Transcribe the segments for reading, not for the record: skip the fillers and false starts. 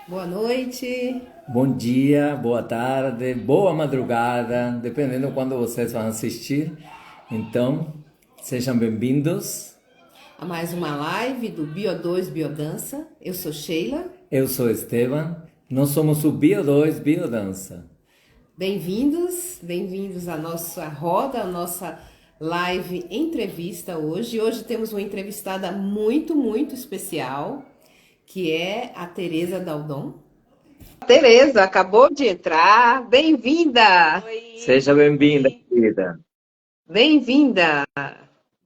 Boa noite. Bom dia, boa tarde, boa madrugada, dependendo de quando vocês vão assistir. Então, sejam bem-vindos. A mais uma live do Bio2 Biodança. Eu sou Sheila. Eu sou Esteban. Nós somos o Bio2 Biodança. Bem-vindos à nossa roda, à nossa live entrevista hoje. Hoje temos uma entrevistada muito especial, que é a Tereza Daldon. Tereza, acabou de entrar. Bem-vinda! Seja Oi, bem-vinda, oi. querida. Bem-vinda!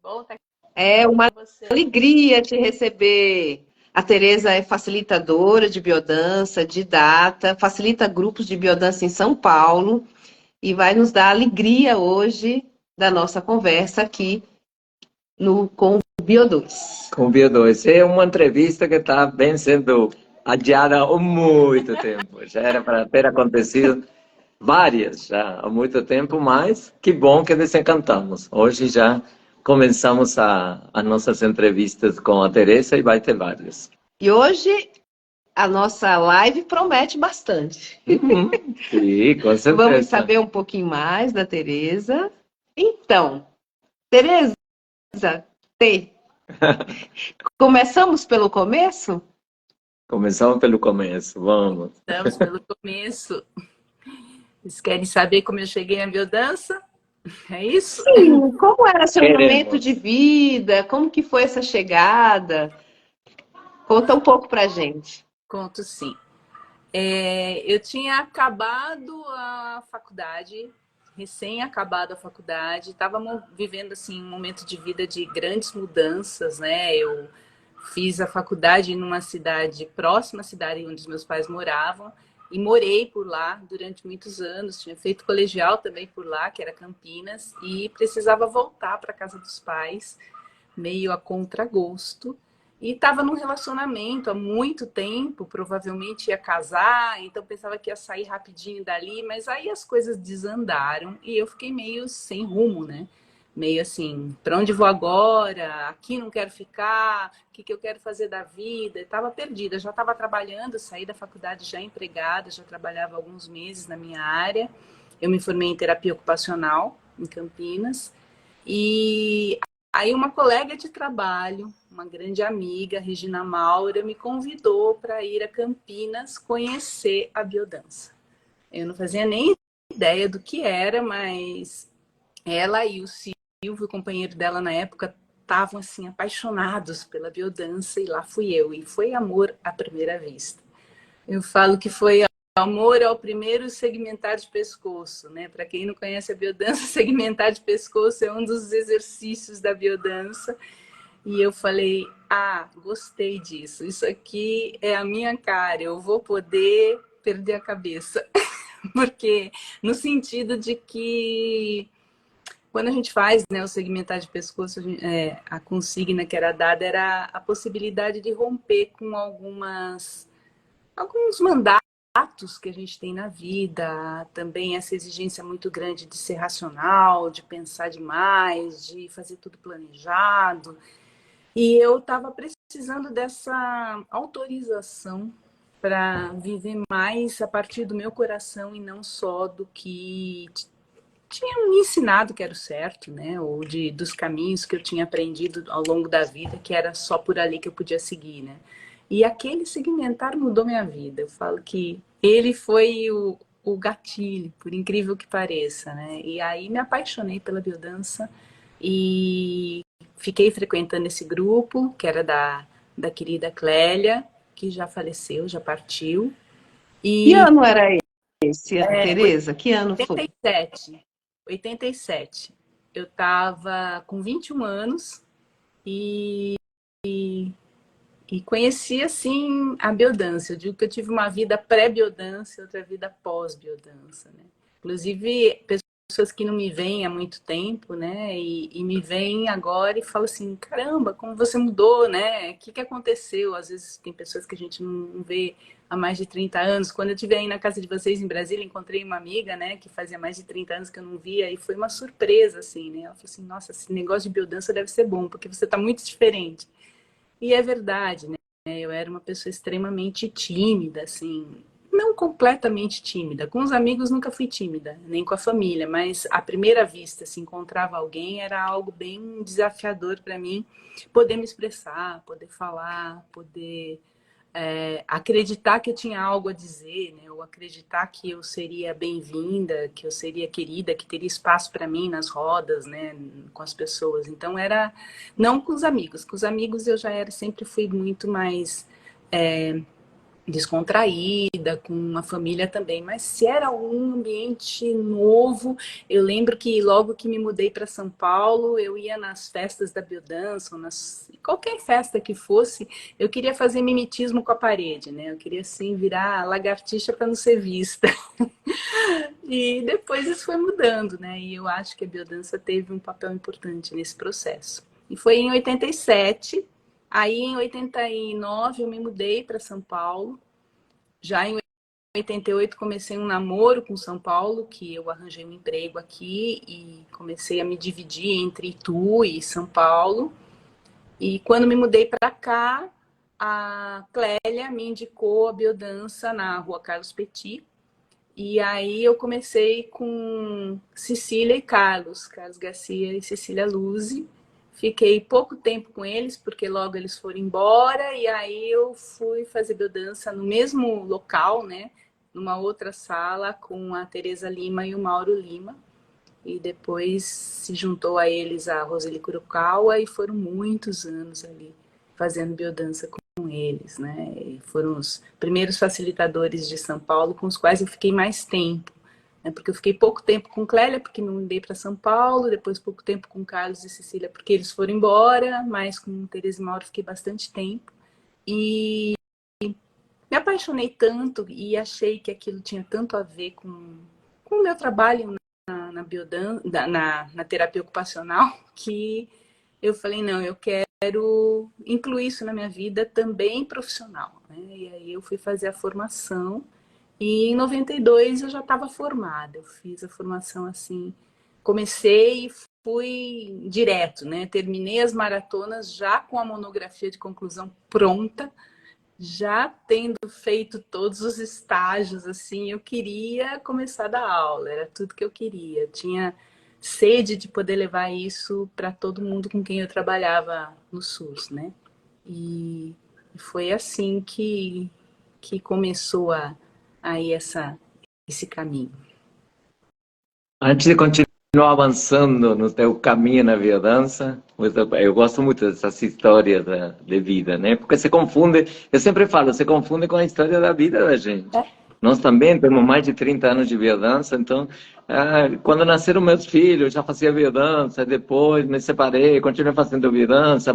Bom estar É aqui uma com você. alegria te receber. A Tereza é facilitadora de biodança, didata, facilita grupos de biodança em São Paulo e vai nos dar alegria hoje da nossa conversa aqui no com o Bio2. Com o Bio2. É uma entrevista que está bem sendo adiada há muito tempo. Já era para ter acontecido várias já há muito tempo, mas que bom que desencantamos. Hoje já começamos as nossas entrevistas com a Teresa e vai ter várias. E hoje a nossa live promete bastante. Sim, com Vamos certeza. saber um pouquinho mais da Tereza. Então, Tereza, T, começamos pelo começo? Começamos pelo começo, vamos. Estamos pelo começo. Vocês querem saber como eu cheguei à biodança? É isso? Sim, como era seu momento Queremos. de vida? Como que foi essa chegada? Conta um pouco pra gente. Conto sim. Eu tinha acabado a faculdade, recém-acabado a faculdade, estava vivendo assim um momento de vida de grandes mudanças, né? Eu fiz a faculdade numa cidade próxima à cidade onde os meus pais moravam e morei por lá durante muitos anos. Tinha feito colegial também por lá, que era Campinas, e precisava voltar para a casa dos pais, meio a contragosto. E estava num relacionamento há muito tempo, provavelmente ia casar, então pensava que ia sair rapidinho dali, mas aí as coisas desandaram e eu fiquei meio sem rumo, né? Meio assim, para onde vou agora? Aqui não quero ficar, o que eu quero fazer da vida? Estava perdida, já estava trabalhando, saí da faculdade já empregada, já trabalhava alguns meses na minha área. Eu me formei em terapia ocupacional em Campinas e aí uma colega de trabalho, uma grande amiga, Regina Maura, me convidou para ir a Campinas conhecer a biodança. Eu não fazia nem ideia do que era, mas ela e o Silvio, o companheiro dela na época, estavam assim apaixonados pela biodança e lá fui eu. E foi amor à primeira vista. Eu falo que foi amor ao primeiro segmentar de pescoço, né? Para quem não conhece a biodança, segmentar de pescoço é um dos exercícios da biodança. E eu falei, gostei disso. Isso aqui é a minha cara. Eu vou poder perder a cabeça. Porque no sentido de que quando a gente faz, né, o segmentar de pescoço, a consigna que era dada era a possibilidade de romper com alguns mandatos que a gente tem na vida, também essa exigência muito grande de ser racional, de pensar demais, de fazer tudo planejado. E eu estava precisando dessa autorização para viver mais a partir do meu coração e não só do que tinha me ensinado que era o certo, né? Ou dos caminhos que eu tinha aprendido ao longo da vida, que era só por ali que eu podia seguir, né? E aquele segmentar mudou minha vida. Eu falo que ele foi o gatilho, por incrível que pareça, né? E aí me apaixonei pela biodança e fiquei frequentando esse grupo, que era da querida Clélia, que já faleceu, já partiu. Que E ano era esse, é, Tereza? Que ano foi? 87. 87. Eu estava com 21 anos e, e conheci, assim, a biodança. Eu digo que eu tive uma vida pré-biodança e outra vida pós-biodança, né? Inclusive, pessoas que não me veem há muito tempo, né? E me veem agora e falam assim, caramba, como você mudou, né? O que aconteceu? Às vezes tem pessoas que a gente não vê há mais de 30 anos. Quando eu estive aí na casa de vocês em Brasília, encontrei uma amiga, né? Que fazia mais de 30 anos que eu não via e foi uma surpresa, assim, né? Ela falou assim, nossa, esse negócio de biodança deve ser bom, porque você está muito diferente. E é verdade, né? Eu era uma pessoa extremamente tímida, assim, não completamente tímida. Com os amigos nunca fui tímida, nem com a família, mas à primeira vista, se encontrava alguém, era algo bem desafiador para mim poder me expressar, poder falar, poder acreditar que eu tinha algo a dizer, né? Ou acreditar que eu seria bem-vinda, que eu seria querida, que teria espaço para mim nas rodas, né? Com as pessoas. Então era não com os amigos eu já era sempre fui muito mais descontraída, com uma família também, mas se era um ambiente novo, eu lembro que logo que me mudei para São Paulo, eu ia nas festas da biodança, ou qualquer festa que fosse, eu queria fazer mimetismo com a parede, né? Eu queria assim virar lagartixa para não ser vista. E depois isso foi mudando, né? E eu acho que a biodança teve um papel importante nesse processo. E foi em 87. Aí, em 89, eu me mudei para São Paulo. Já em 88, comecei um namoro com São Paulo, que eu arranjei um emprego aqui e comecei a me dividir entre Itu e São Paulo. E quando me mudei para cá, a Clélia me indicou a biodança na Rua Carlos Petit. E aí eu comecei com Cecília e Carlos, Carlos Garcia e Cecília Luzi. Fiquei pouco tempo com eles, porque logo eles foram embora, e aí eu fui fazer biodança no mesmo local, né? Numa outra sala, com a Tereza Lima e o Mauro Lima. E depois se juntou a eles a Roseli Kurokawa, e foram muitos anos ali fazendo biodança com eles, né? E foram os primeiros facilitadores de São Paulo com os quais eu fiquei mais tempo, né? Porque eu fiquei pouco tempo com Clélia, porque me mudei para São Paulo, depois pouco tempo com Carlos e Cecília, porque eles foram embora, mas com Tereza e Mauro fiquei bastante tempo. E me apaixonei tanto e achei que aquilo tinha tanto a ver com o meu trabalho na biodan na terapia ocupacional, que eu falei, não, eu quero incluir isso na minha vida também profissional, né? E aí eu fui fazer a formação e em 92 eu já estava formada. Eu fiz a formação assim, comecei e fui direto, né? Terminei as maratonas já com a monografia de conclusão pronta, já tendo feito todos os estágios, assim, eu queria começar a dar aula, era tudo que eu queria. Eu tinha sede de poder levar isso para todo mundo com quem eu trabalhava no SUS, né? E foi assim que começou aí esse caminho. Antes de continuar avançando no teu caminho na biodança, eu gosto muito dessas histórias de vida, né? Porque se confunde, eu sempre falo, se confunde com a história da vida da gente. Nós também temos mais de 30 anos de biodança, então, quando nasceram meus filhos, eu já fazia biodança, depois me separei, continuei fazendo biodança,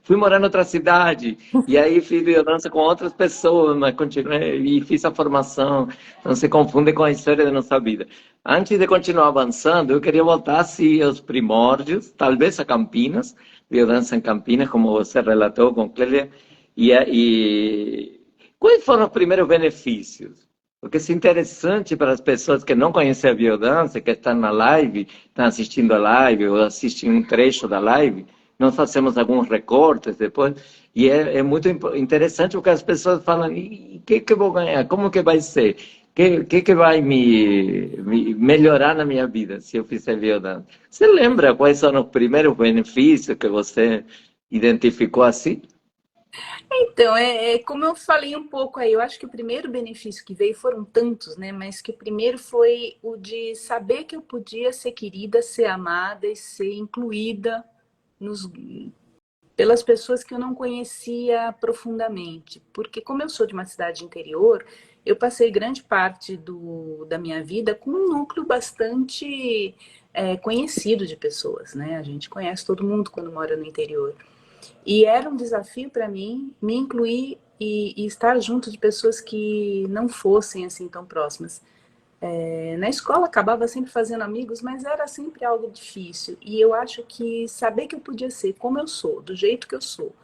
fui morar em outra cidade, e aí fiz biodança com outras pessoas, mas continuei e fiz a formação, então se confunde com a história da nossa vida. Antes de continuar avançando, eu queria voltar assim, aos primórdios, talvez a Campinas, biodança em Campinas, como você relatou com Clélia, e quais foram os primeiros benefícios? Porque isso é interessante para as pessoas que não conhecem a biodança, que estão na live, estão assistindo a live ou assistem um trecho da live, nós fazemos alguns recortes depois, e é muito interessante porque as pessoas falam, e o que eu vou ganhar? Como que vai ser? O que vai me melhorar na minha vida se eu fizer biodança? Você lembra quais são os primeiros benefícios que você identificou assim? Então, como eu falei um pouco aí, eu acho que o primeiro benefício que veio foram tantos, né? Mas que o primeiro foi o de saber que eu podia ser querida, ser amada e ser incluída nos, pelas pessoas que eu não conhecia profundamente. Porque como eu sou de uma cidade interior, eu passei grande parte da minha vida com um núcleo bastante conhecido de pessoas, né? A gente conhece todo mundo quando mora no interior. E era um desafio para mim me incluir e estar junto de pessoas que não fossem assim tão próximas. Na escola acabava sempre fazendo amigos, mas era sempre algo difícil. E eu acho que saber que eu podia ser como eu sou, do jeito que eu sou,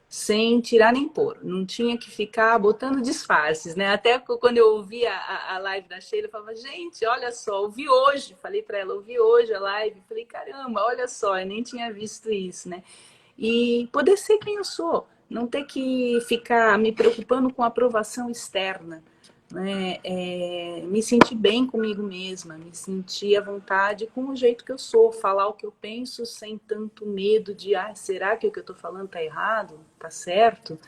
sem tirar nem pôr, não tinha que ficar botando disfarces, né? Até quando eu ouvi a live da Sheila, eu falava, gente, olha só, ouvi hoje, falei para ela, ouvi hoje a live, falei, caramba, olha só, eu nem tinha visto isso, né? E poder ser quem eu sou, não ter que ficar me preocupando com aprovação externa, né? Me sentir bem comigo mesma, me sentir à vontade com o jeito que eu sou, falar o que eu penso sem tanto medo de, será que o que eu estou falando está errado, está certo?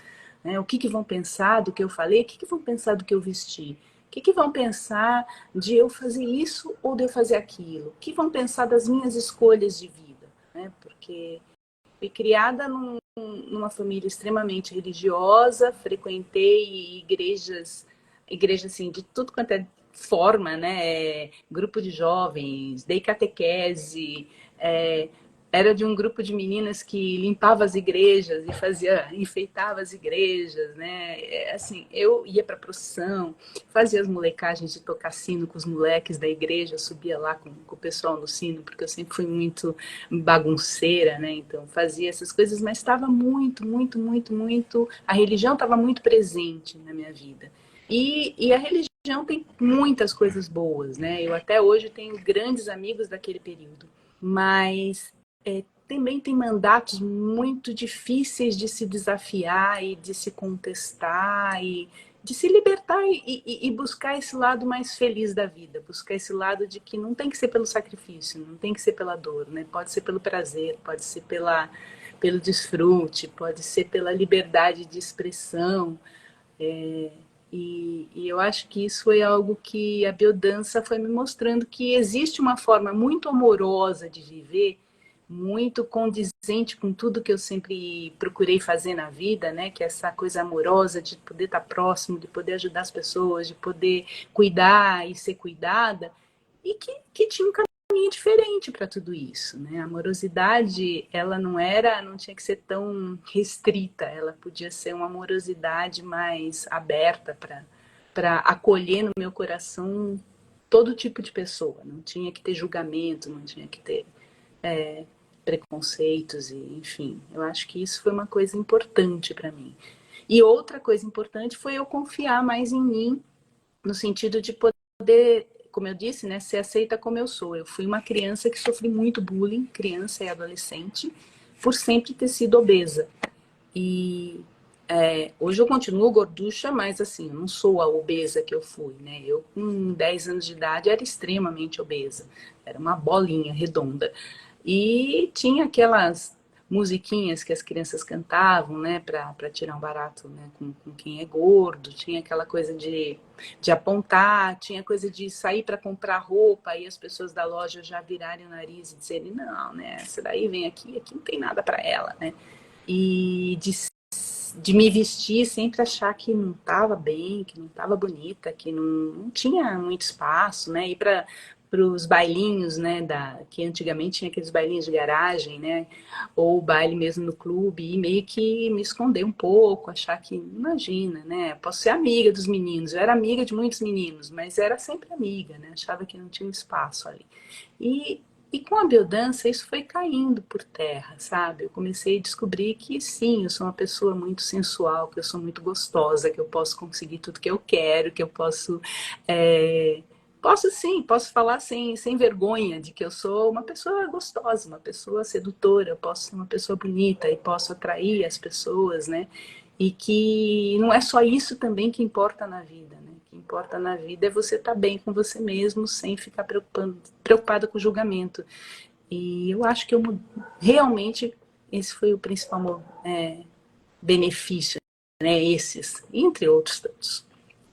Né? O que vão pensar do que eu falei? O que vão pensar do que eu vesti? O que vão pensar de eu fazer isso ou de eu fazer aquilo? O que vão pensar das minhas escolhas de vida? Né? Porque fui criada numa família extremamente religiosa, frequentei igrejas assim, de tudo quanto é forma, né? Grupo de jovens, dei catequese, era de um grupo de meninas que limpava as igrejas e enfeitava as igrejas, né? Assim, eu ia para procissão, fazia as molecagens de tocar sino com os moleques da igreja, subia lá com o pessoal no sino, porque eu sempre fui muito bagunceira, né? Então fazia essas coisas, mas estava muito, muito, muito, muito... A religião estava muito presente na minha vida. E a religião tem muitas coisas boas, né? Eu até hoje tenho grandes amigos daquele período, mas também tem mandatos muito difíceis de se desafiar e de se contestar e de se libertar e buscar esse lado mais feliz da vida, buscar esse lado de que não tem que ser pelo sacrifício, não tem que ser pela dor, né? Pode ser pelo prazer, pode ser pelo desfrute, pode ser pela liberdade de expressão. E eu acho que isso foi algo que a biodança foi me mostrando, que existe uma forma muito amorosa de viver, muito condizente com tudo que eu sempre procurei fazer na vida, né? Que é essa coisa amorosa de poder estar próximo, de poder ajudar as pessoas, de poder cuidar e ser cuidada, e que tinha um caminho diferente para tudo isso, né? A amorosidade, ela não tinha que ser tão restrita, ela podia ser uma amorosidade mais aberta para acolher no meu coração todo tipo de pessoa, não tinha que ter julgamento, não tinha que ter preconceitos, e enfim, eu acho que isso foi uma coisa importante para mim. E outra coisa importante foi eu confiar mais em mim, no sentido de poder, como eu disse, né, ser aceita como eu sou. Eu fui uma criança que sofri muito bullying, criança e adolescente, por sempre ter sido obesa. E hoje eu continuo gorducha, mas assim, eu não sou a obesa que eu fui, né? Eu com 10 anos de idade era extremamente obesa, era uma bolinha redonda. E tinha aquelas musiquinhas que as crianças cantavam, né, para tirar um barato, né, com quem é gordo, tinha aquela coisa de apontar, tinha coisa de sair para comprar roupa e as pessoas da loja já virarem o nariz e dizerem, não, né, essa daí vem aqui não tem nada para ela, né, e de me vestir, sempre achar que não estava bem, que não estava bonita, que não tinha muito espaço, né, ir para os bailinhos, né, que antigamente tinha aqueles bailinhos de garagem, né, ou baile mesmo no clube, e meio que me esconder um pouco, achar que, imagina, né, posso ser amiga dos meninos, eu era amiga de muitos meninos, mas era sempre amiga, né, achava que não tinha espaço ali. E com a biodança isso foi caindo por terra, sabe? Eu comecei a descobrir que sim, eu sou uma pessoa muito sensual, que eu sou muito gostosa, que eu posso conseguir tudo que eu quero, que eu posso... Posso falar sem vergonha de que eu sou uma pessoa gostosa, uma pessoa sedutora, eu posso ser uma pessoa bonita e posso atrair as pessoas, né? E que não é só isso também que importa na vida, né? O que importa na vida é você estar bem com você mesmo, sem ficar preocupada com o julgamento. E eu acho que realmente esse foi o principal benefício, né? Esses, entre outros tantos.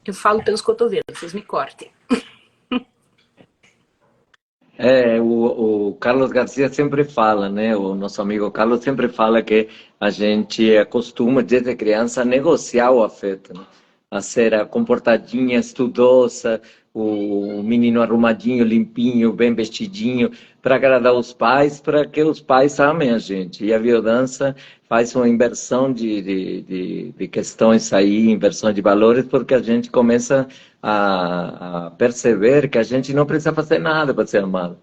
Eu falo pelos cotovelos, vocês me cortem. O Carlos Garcia sempre fala, né? O nosso amigo Carlos sempre fala que a gente acostuma, desde criança, a negociar o afeto, né? A ser a comportadinha, estudosa, o menino arrumadinho, limpinho, bem vestidinho, para agradar os pais, para que os pais amem a gente. E a biodança faz uma inversão de questões aí, inversão de valores, porque a gente começa a perceber que a gente não precisa fazer nada para ser amado.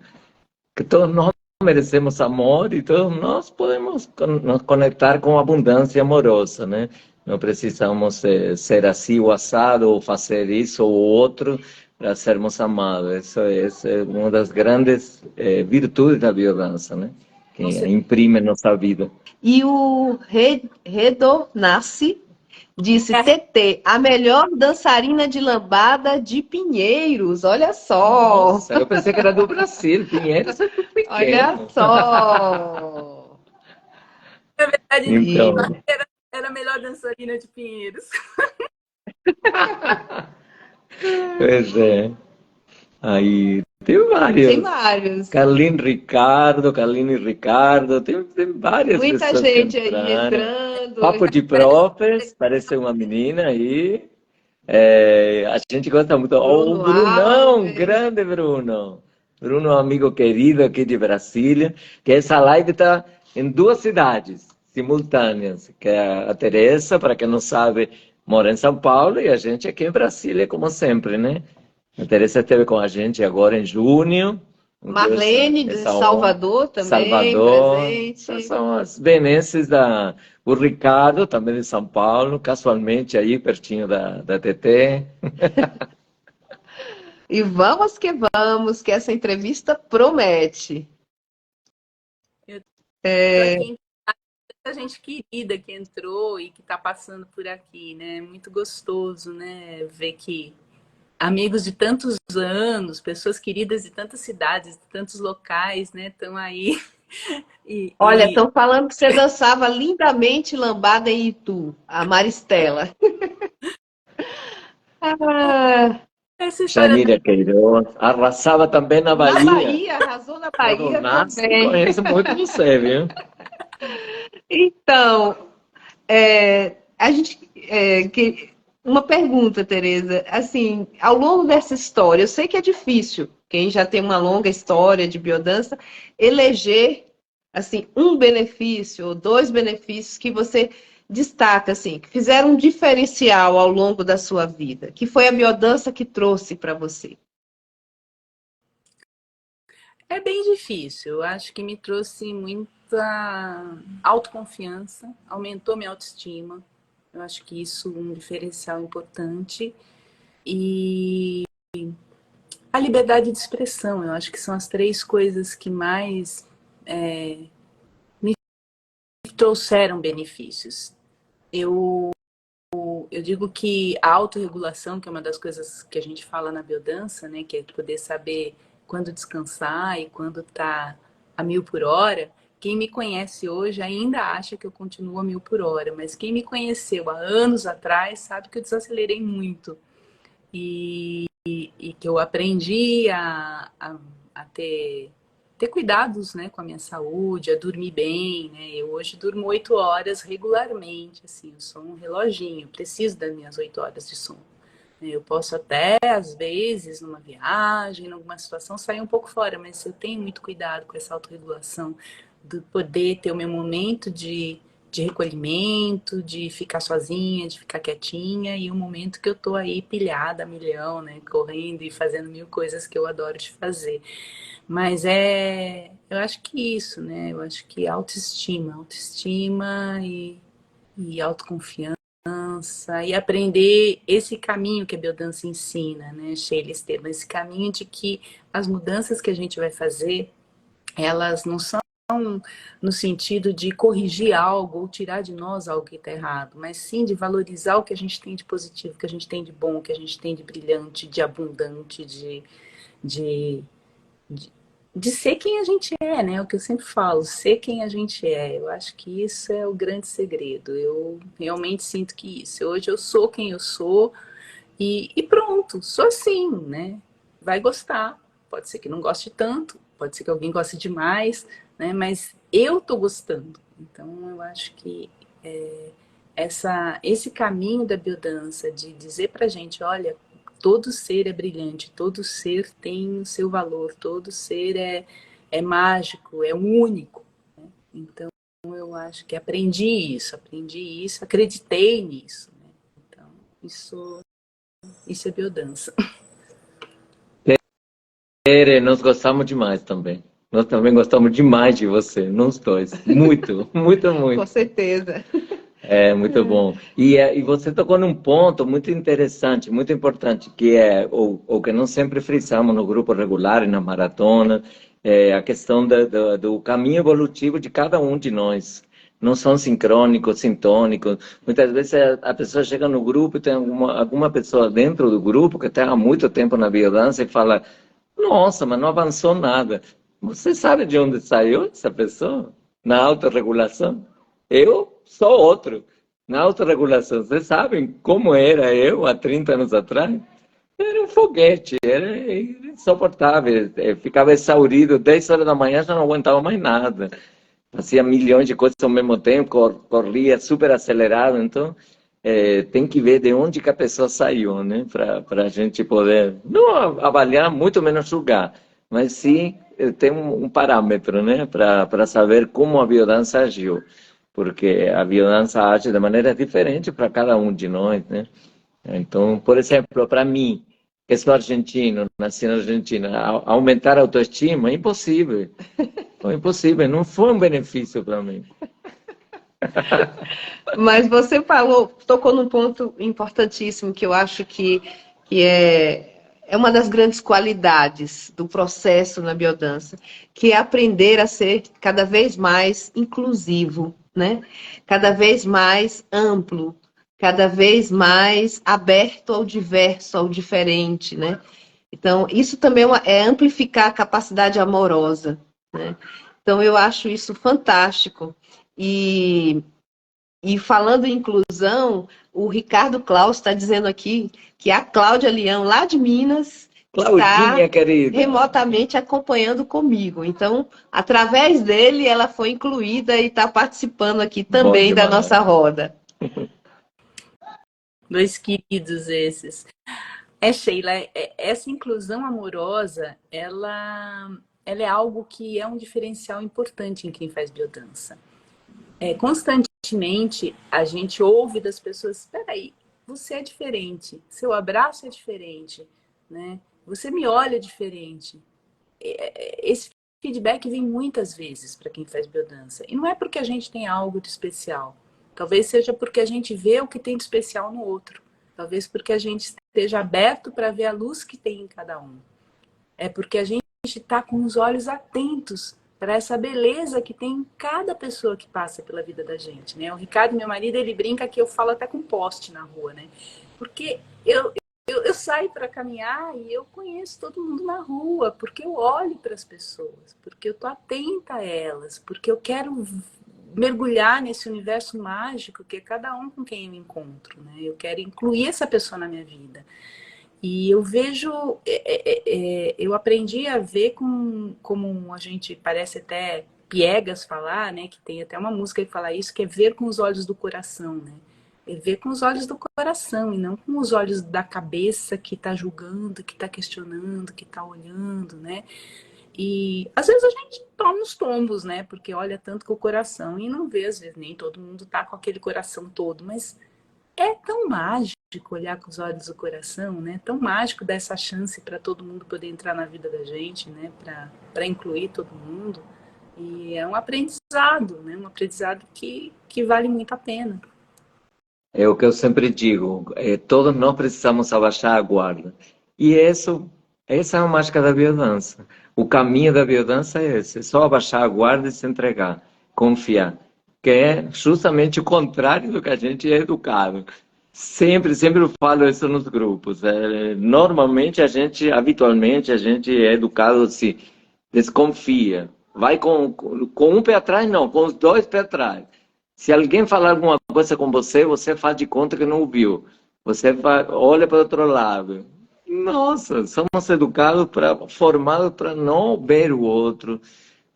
Que todos nós merecemos amor e todos nós podemos nos conectar com abundância amorosa, né? Não precisamos ser assim ou assado, ou fazer isso ou outro para sermos amados. Isso é uma das grandes virtudes da biodança, né? que imprime nossa vida. E o Redonassi disse, TT, a melhor dançarina de lambada de Pinheiros, olha só. Nossa, eu pensei que era do Brasil, Pinheiros é tudo pequeno. Olha só. Na verdade, Então, era a melhor dançarina de Pinheiros. pois é. Aí tem Tem vários. vários. Carlinho e Ricardo, tem várias Muita pessoas que gente aí entraram. entrando. Papo de Profes, parece uma menina aí. É, a gente gosta muito. Oh, o Bruno Brunão, Alves. grande Bruno. Bruno é um amigo querido aqui de Brasília, que essa live está em duas cidades simultâneas, que é a Teresa, para quem não sabe, mora em São Paulo, e a gente aqui em Brasília, como sempre, né? A Teresa esteve com a gente agora em junho. Marlene de Essa Salvador também, Salvador. presente. Essas são as benesses da... O Ricardo, também de São Paulo, casualmente aí, pertinho da TT. E vamos, que essa entrevista promete. Eu tô aqui, muita gente querida que entrou e que está passando por aqui, né? Muito gostoso, né? Ver que amigos de tantos anos, pessoas queridas de tantas cidades, de tantos locais, né? Estão aí. Olha, estão falando que você dançava lindamente lambada em Itu, a Maristela. Ah, Essa história Janíria Queiroz, arrasava também na na Bahia. Bahia, arrasou na Bahia também. Conheço muito você, viu? Então, a gente uma pergunta, Tereza, assim, ao longo dessa história, eu sei que é difícil, quem já tem uma longa história de biodança, eleger assim um benefício ou dois benefícios que você destaca assim, que fizeram um diferencial ao longo da sua vida, que foi a biodança que trouxe para você. é bem difícil. Eu acho que me trouxe muita autoconfiança, aumentou minha autoestima. Eu acho que isso é um diferencial importante. E a liberdade de expressão, eu acho que são as três coisas que mais me trouxeram benefícios. Eu digo que a autorregulação, que é uma das coisas que a gente fala na biodança, né, que é poder saber quando descansar e quando tá a 1000 por hora. Quem me conhece hoje ainda acha que eu continuo a 1000 por hora, mas quem me conheceu há anos atrás sabe que eu desacelerei muito. E que eu aprendi a ter cuidados, né, com a minha saúde, a dormir bem, né? Eu hoje durmo 8 horas regularmente, assim, eu sou um reloginho, preciso das minhas 8 horas de sono. Eu posso até, às vezes, numa viagem, em alguma situação, sair um pouco fora, mas eu tenho muito cuidado com essa autorregulação, de poder ter o meu momento de recolhimento, de ficar sozinha, de ficar quietinha, e o momento que eu tô aí pilhada a milhão, né, correndo e fazendo 1000 coisas que eu adoro de fazer. Mas eu acho que isso, né, eu acho que autoestima e autoconfiança, e aprender esse caminho que a biodança ensina, né, Sheila Esteban, esse caminho de que as mudanças que a gente vai fazer, elas não são no sentido de corrigir algo ou tirar de nós algo que está errado, mas sim de valorizar o que a gente tem de positivo, que a gente tem de bom, que a gente tem de brilhante, de abundante, de, de ser quem a gente é, né? O que eu sempre falo, ser quem a gente é. Eu acho que isso é o grande segredo. Eu realmente sinto que isso. Hoje eu sou quem eu sou e pronto, sou assim, né? Vai gostar. Pode ser que não goste tanto, pode ser que alguém goste demais, né? Mas eu tô gostando. Então eu acho que esse caminho da biodança de dizer pra gente, olha, todo ser é brilhante, todo ser tem o seu valor, todo ser é mágico, é único, né? Então eu acho que aprendi isso, acreditei nisso, né? Então isso é biodança. Tere, nós gostamos demais também. Nós também gostamos demais de você, nós dois. Muito, muito, muito. Com certeza. É muito bom. E você tocou num ponto muito interessante, muito importante, que é o que nós sempre frisamos no grupo regular e na maratona, a questão do caminho evolutivo de cada um de nós. Não são sincrônicos, sintônicos. Muitas vezes a pessoa chega no grupo e tem alguma pessoa dentro do grupo que está há muito tempo na biodança e fala: nossa, mas não avançou nada. Você sabe de onde saiu essa pessoa? Na autorregulação? Eu sou outro. Na autorregulação, vocês sabem como era eu há 30 anos atrás? Era um foguete, era insuportável. Eu ficava exaurido, 10 horas da manhã já não aguentava mais nada. Fazia milhões de coisas ao mesmo tempo, corria super acelerado. Então, tem que ver de onde que a pessoa saiu, né? Para a gente poder, não avaliar, muito menos julgar, mas sim ter um parâmetro, né? Para saber como a biodança agiu. Porque a biodança age de maneira diferente para cada um de nós, né? Então, por exemplo, para mim, que sou argentino, nasci na Argentina, aumentar a autoestima é impossível. Foi impossível, não foi um benefício para mim. Mas você tocou num ponto importantíssimo que eu acho que é uma das grandes qualidades do processo na biodança, que é aprender a ser cada vez mais inclusivo, né? Cada vez mais amplo, cada vez mais aberto ao diverso, ao diferente, né? Então, isso também é amplificar a capacidade amorosa, né? Então, eu acho isso fantástico. E falando em inclusão, o Ricardo Klaus está dizendo aqui que a Cláudia Leão, lá de Minas, Claudinha, está querida. remotamente acompanhando comigo. Então, através dele, ela foi incluída e está participando aqui também da nossa roda. Dois queridos esses. Sheila, essa inclusão amorosa, ela é algo que é um diferencial importante em quem faz biodança. Constantemente, a gente ouve das pessoas: espera aí, você é diferente, seu abraço é diferente, né? Você me olha diferente. Esse feedback vem muitas vezes para quem faz biodança. E não é porque a gente tem algo de especial. Talvez seja porque a gente vê o que tem de especial no outro. Talvez porque a gente esteja aberto para ver a luz que tem em cada um. É porque a gente está com os olhos atentos para essa beleza que tem em cada pessoa que passa pela vida da gente, né? O Ricardo, meu marido, ele brinca que eu falo até com poste na rua, né? Porque eu saio para caminhar e eu conheço todo mundo na rua, porque eu olho para as pessoas, porque eu estou atenta a elas, porque eu quero mergulhar nesse universo mágico que é cada um com quem eu encontro, né? Eu quero incluir essa pessoa na minha vida. E eu vejo, eu aprendi a ver como a gente parece até piegas falar, né? Que tem até uma música que fala isso, que é ver com os olhos do coração, né? É ver com os olhos do coração e não com os olhos da cabeça que está julgando, que está questionando, que está olhando, né? E às vezes a gente toma uns tombos, né? Porque olha tanto com o coração e não vê, às vezes, nem todo mundo tá com aquele coração todo, mas é tão mágico olhar com os olhos do coração, né? Tão mágico dar essa chance para todo mundo poder entrar na vida da gente, né? Para incluir todo mundo. E é um aprendizado, né? Um aprendizado que vale muito a pena. É o que eu sempre digo, todos nós precisamos abaixar a guarda. E essa é a mágica da biodança. O caminho da biodança é esse, é só abaixar a guarda e se entregar, confiar. Que é justamente o contrário do que a gente é educado. Sempre eu falo isso nos grupos. Normalmente, habitualmente, a gente é educado assim, desconfia. Vai com um pé atrás, não, com os dois pés atrás. Se alguém falar alguma coisa com você, você faz de conta que não ouviu. Olha para o outro lado. Nossa, somos educados, formados para não ver o outro,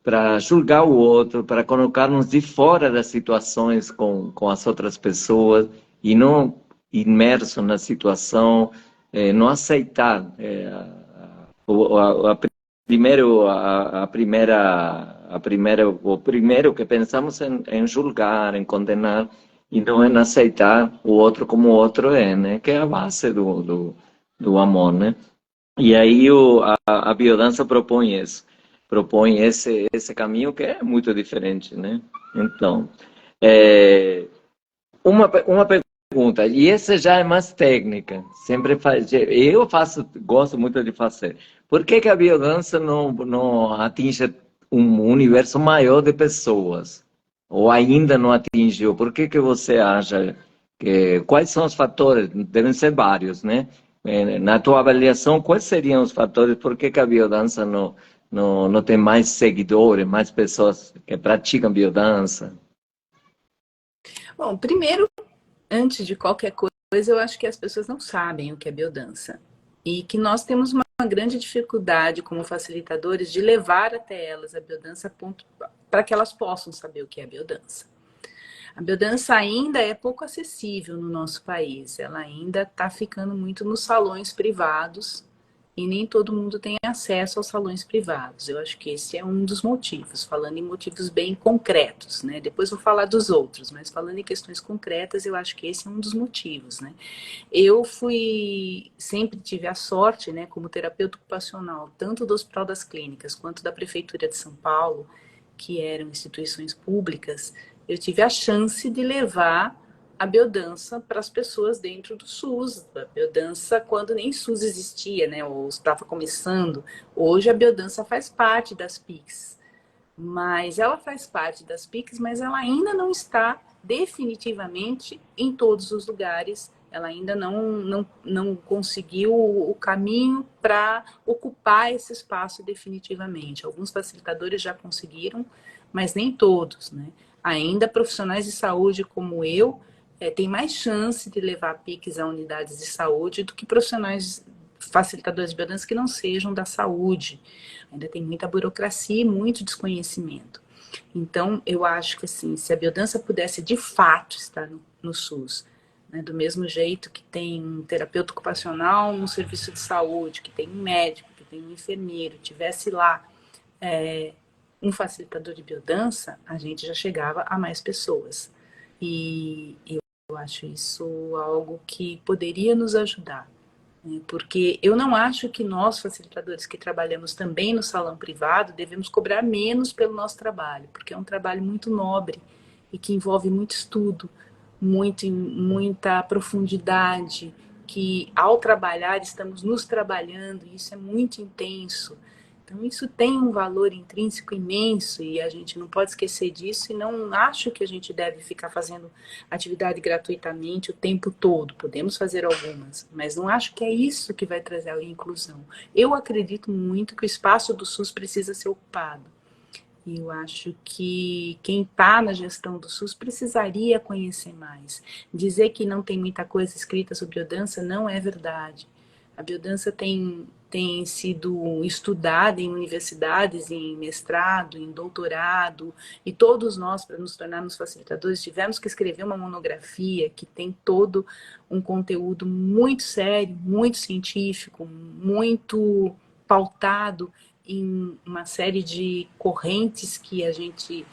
para julgar o outro, para colocar-nos de fora das situações com as outras pessoas e não imerso na situação, não aceitar. O primeiro que pensamos em julgar, em condenar, e não em aceitar o outro como o outro é, né? Que é a base do amor, né? E aí a biodança propõe isso, propõe esse caminho que é muito diferente, né? Então, uma pergunta pergunta, e essa já é mais técnica, sempre faz, eu faço, gosto muito de fazer. Por que que a biodança não atinge um universo maior de pessoas? Ou ainda não atingiu? Por que que você acha que, quais são os fatores? Devem ser vários, né? Na tua avaliação, quais seriam os fatores? Por que que a biodança não tem mais seguidores, mais pessoas que praticam biodança? Bom, primeiro, antes de qualquer coisa, eu acho que as pessoas não sabem o que é biodança. E que nós temos uma grande dificuldade como facilitadores de levar até elas a biodança para que elas possam saber o que é biodança. A biodança ainda é pouco acessível no nosso país. Ela ainda está ficando muito nos salões privados e nem todo mundo tem acesso aos salões privados. Eu acho que esse é um dos motivos, falando em motivos bem concretos, né? Depois vou falar dos outros, mas falando em questões concretas, eu acho que esse é um dos motivos, né? Eu sempre tive a sorte, né, como terapeuta ocupacional, tanto do Hospital das Clínicas quanto da Prefeitura de São Paulo, que eram instituições públicas, eu tive a chance de levar a biodança para as pessoas dentro do SUS. A biodança quando nem SUS existia, né? Ou estava começando. Hoje a biodança faz parte das PICs. Mas ela faz parte das PICs, mas ela ainda não está definitivamente em todos os lugares. Ela ainda não conseguiu o caminho para ocupar esse espaço definitivamente. Alguns facilitadores já conseguiram, mas nem todos, né? Ainda profissionais de saúde como eu têm mais chance de levar PICs a unidades de saúde do que profissionais facilitadores de biodança que não sejam da saúde. Ainda tem muita burocracia e muito desconhecimento. Então, eu acho que assim, se a biodança pudesse de fato estar no SUS, né, do mesmo jeito que tem um terapeuta ocupacional no serviço de saúde, que tem um médico, que tem um enfermeiro, tivesse lá um facilitador de biodança, a gente já chegava a mais pessoas. E eu acho isso algo que poderia nos ajudar. Porque eu não acho que nós, facilitadores que trabalhamos também no salão privado, devemos cobrar menos pelo nosso trabalho, porque é um trabalho muito nobre e que envolve muito estudo, muita profundidade, que ao trabalhar estamos nos trabalhando, e isso é muito intenso. Então isso tem um valor intrínseco imenso e a gente não pode esquecer disso e não acho que a gente deve ficar fazendo atividade gratuitamente o tempo todo. Podemos fazer algumas, mas não acho que é isso que vai trazer a inclusão. Eu acredito muito que o espaço do SUS precisa ser ocupado. E eu acho que quem está na gestão do SUS precisaria conhecer mais. Dizer que não tem muita coisa escrita sobre biodança não é verdade. A biodança tem sido estudada em universidades, em mestrado, em doutorado, e todos nós, para nos tornarmos facilitadores, tivemos que escrever uma monografia que tem todo um conteúdo muito sério, muito científico, muito pautado em uma série de correntes que a gente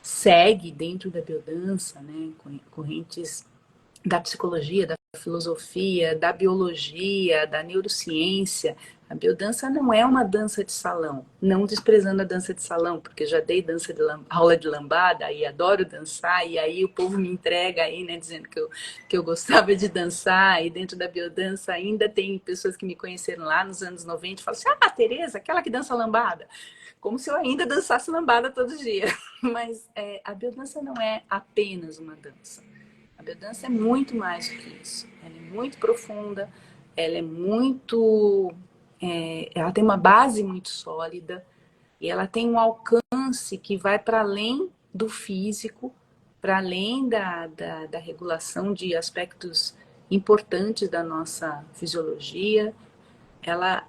segue dentro da biodança, né? Correntes da psicologia, da filosofia, da biologia, da neurociência. A biodança não é uma dança de salão, não desprezando a dança de salão, porque já dei aula de lambada e adoro dançar, e aí o povo me entrega aí, né, dizendo que eu gostava de dançar, e dentro da biodança ainda tem pessoas que me conheceram lá nos anos 90 e falam assim, ah, Tereza, aquela que dança lambada. Como se eu ainda dançasse lambada todo dia. Mas a biodança não é apenas uma dança. A biodança é muito mais do que isso. Ela é muito profunda, ela é muito... ela tem uma base muito sólida e ela tem um alcance que vai para além do físico, para além da regulação de aspectos importantes da nossa fisiologia. Ela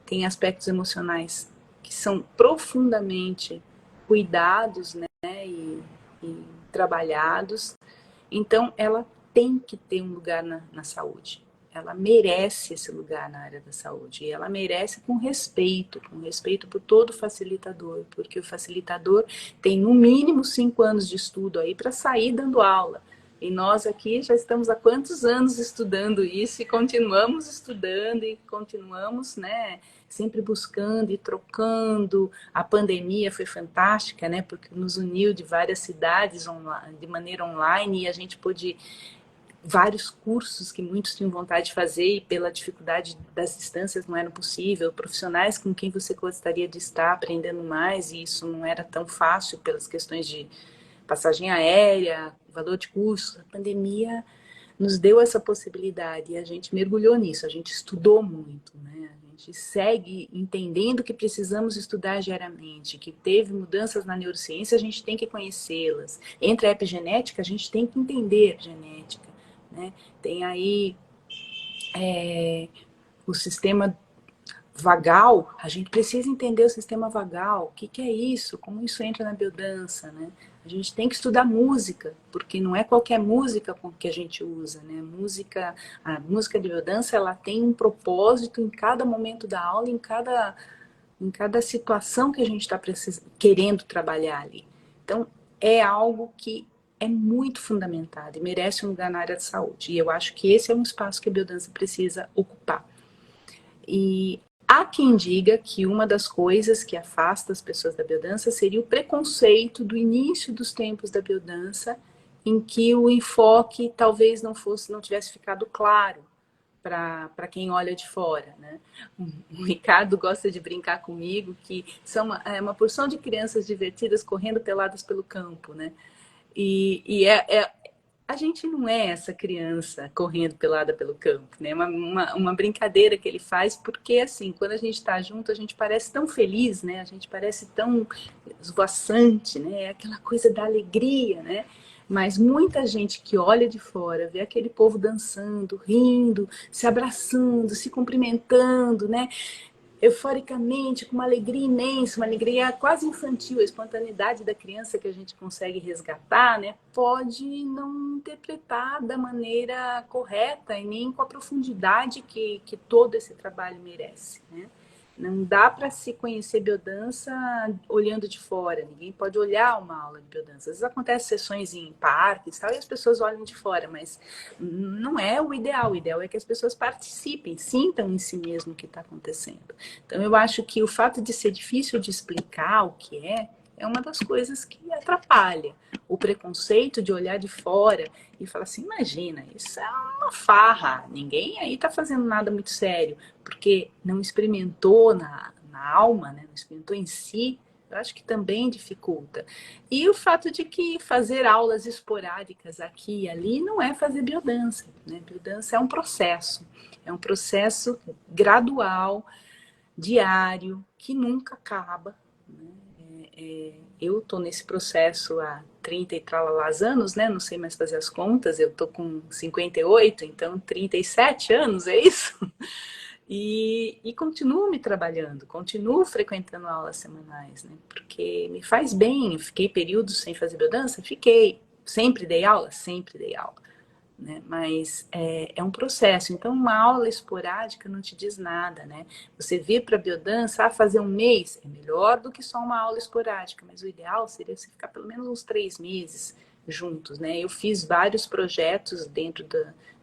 tem aspectos emocionais que são profundamente cuidados, né, e trabalhados. Então, ela tem que ter um lugar na saúde. Ela merece esse lugar na área da saúde. E ela merece com respeito por todo facilitador, porque o facilitador tem no mínimo 5 anos de estudo aí para sair dando aula. E nós aqui já estamos há quantos anos estudando isso e continuamos estudando e continuamos, né, sempre buscando e trocando. A pandemia foi fantástica, né, porque nos uniu de várias cidades de maneira online e a gente pôde vários cursos que muitos tinham vontade de fazer e pela dificuldade das distâncias não era possível, profissionais com quem você gostaria de estar aprendendo mais e isso não era tão fácil pelas questões de passagem aérea, valor de curso. A pandemia nos deu essa possibilidade e a gente mergulhou nisso, a gente estudou muito, né? A gente segue entendendo que precisamos estudar diariamente, que teve mudanças na neurociência, a gente tem que conhecê-las. Entre a epigenética, a gente tem que entender a genética, né? Tem aí o sistema vagal, a gente precisa entender o sistema vagal, o que, que é isso, como isso entra na biodança, né? A gente tem que estudar música, porque não é qualquer música que a gente usa, né? A música de biodança, ela tem um propósito em cada momento da aula, em cada situação que a gente está querendo trabalhar ali. Então, é algo que é muito fundamentado e merece um lugar na área de saúde. E eu acho que esse é um espaço que a biodança precisa ocupar. E há quem diga que uma das coisas que afasta as pessoas da biodança seria o preconceito do início dos tempos da biodança, em que o enfoque talvez não tivesse ficado claro para quem olha de fora, né? O Ricardo gosta de brincar comigo que são uma porção de crianças divertidas correndo peladas pelo campo, né? E a gente não é essa criança correndo pelada pelo campo, né? Uma brincadeira que ele faz, porque assim, quando a gente está junto, a gente parece tão feliz, né? A gente parece tão esvoaçante, né? É aquela coisa da alegria, né? Mas muita gente que olha de fora, vê aquele povo dançando, rindo, se abraçando, se cumprimentando, né? Euforicamente, com uma alegria imensa, uma alegria quase infantil, a espontaneidade da criança que a gente consegue resgatar, né, pode não interpretar da maneira correta e nem com a profundidade que todo esse trabalho merece, né? Não dá para se conhecer biodança olhando de fora. Ninguém pode olhar uma aula de biodança. Às vezes acontecem sessões em parques tal, e as pessoas olham de fora, mas não é o ideal. O ideal é que as pessoas participem, sintam em si mesmo o que está acontecendo. Então, eu acho que o fato de ser difícil de explicar o que é uma das coisas que atrapalha. O preconceito de olhar de fora e falar assim, imagina, isso é uma farra, ninguém aí está fazendo nada muito sério, porque não experimentou na alma, né? Não experimentou em si, eu acho que também dificulta. E o fato de que fazer aulas esporádicas aqui e ali não é fazer biodança, né? Biodança é um processo gradual, diário, que nunca acaba, né? Eu estou nesse processo há 30 e tralalás anos, né? Não sei mais fazer as contas, eu estou com 58, então 37 anos, é isso? E continuo me trabalhando, continuo frequentando aulas semanais, né? Porque me faz bem. Eu fiquei períodos sem fazer biodança? Fiquei. Sempre dei aula? Sempre dei aula. Né? Mas é um processo. Então, uma aula esporádica não te diz nada, né? Você vir para a biodança, fazer um mês, é melhor do que só uma aula esporádica, mas o ideal seria você ficar pelo menos uns 3 meses juntos, né? Eu fiz vários projetos dentro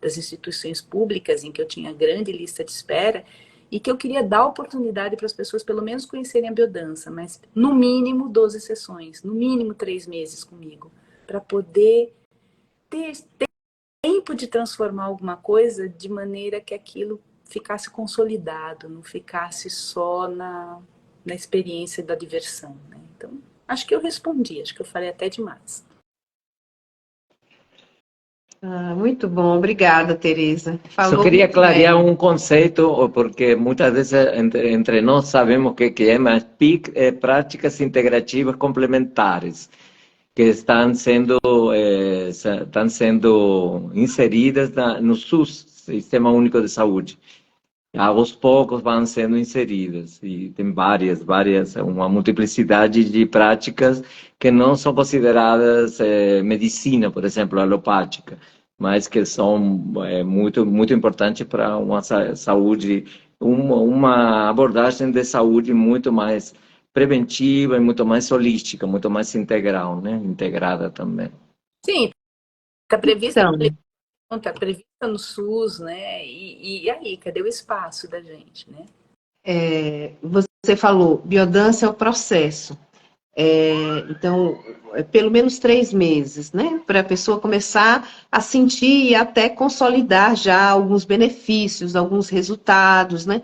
das instituições públicas em que eu tinha grande lista de espera e que eu queria dar oportunidade para as pessoas pelo menos conhecerem a biodança, mas no mínimo 12 sessões, no mínimo 3 meses comigo, para poder ter tempo de transformar alguma coisa de maneira que aquilo ficasse consolidado, não ficasse só na experiência da diversão, né? Então, acho que eu respondi, acho que eu falei até demais. Muito bom, obrigada, Tereza. Só queria clarear um conceito, porque muitas vezes entre nós sabemos o que é, mas PIC é práticas integrativas complementares, que estão sendo inseridas no SUS, Sistema Único de Saúde. Aos poucos vão sendo inseridas, e tem várias, uma multiplicidade de práticas que não são consideradas medicina, por exemplo, alopática, mas que são muito importantes para uma saúde, uma abordagem de saúde muito mais preventiva e muito mais holística, muito mais integral, né? Integrada também. Sim, está prevista, Então, tá prevista no SUS, né? E aí, cadê o espaço da gente, né? você falou, biodança é o processo. Então, pelo menos 3 meses, né? Para a pessoa começar a sentir e até consolidar já alguns benefícios, alguns resultados, né?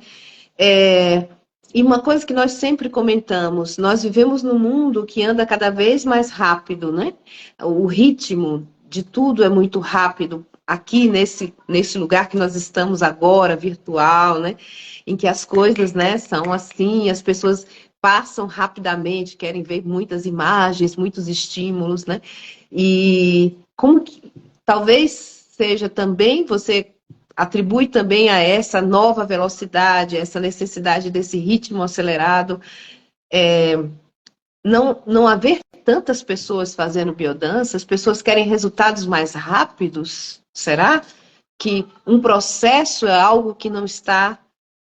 E uma coisa que nós sempre comentamos, nós vivemos num mundo que anda cada vez mais rápido, né? O ritmo de tudo é muito rápido. Aqui nesse lugar que nós estamos agora, virtual, né? Em que as coisas, né, são assim, as pessoas passam rapidamente, querem ver muitas imagens, muitos estímulos, né? E como que talvez seja também, você atribui também a essa nova velocidade, essa necessidade desse ritmo acelerado, não haver tantas pessoas fazendo biodança, as pessoas querem resultados mais rápidos, será? Que um processo é algo que não está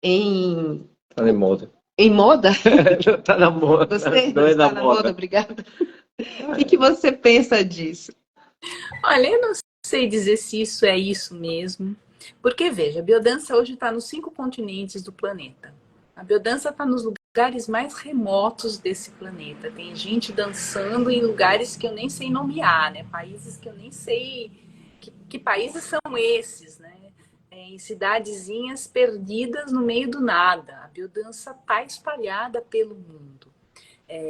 em, Tá de moda. em moda? Tá na moda. Você Não é está da na moda, moda. obrigada. O que você pensa disso? Olha, eu não sei dizer se isso é isso mesmo, porque veja, a biodança hoje está nos 5 continentes do planeta. A biodança está nos lugares mais remotos desse planeta. Tem gente dançando em lugares que eu nem sei nomear, né? Países que eu nem sei que países são esses, né? Em cidadezinhas perdidas no meio do nada. A biodança está espalhada pelo mundo.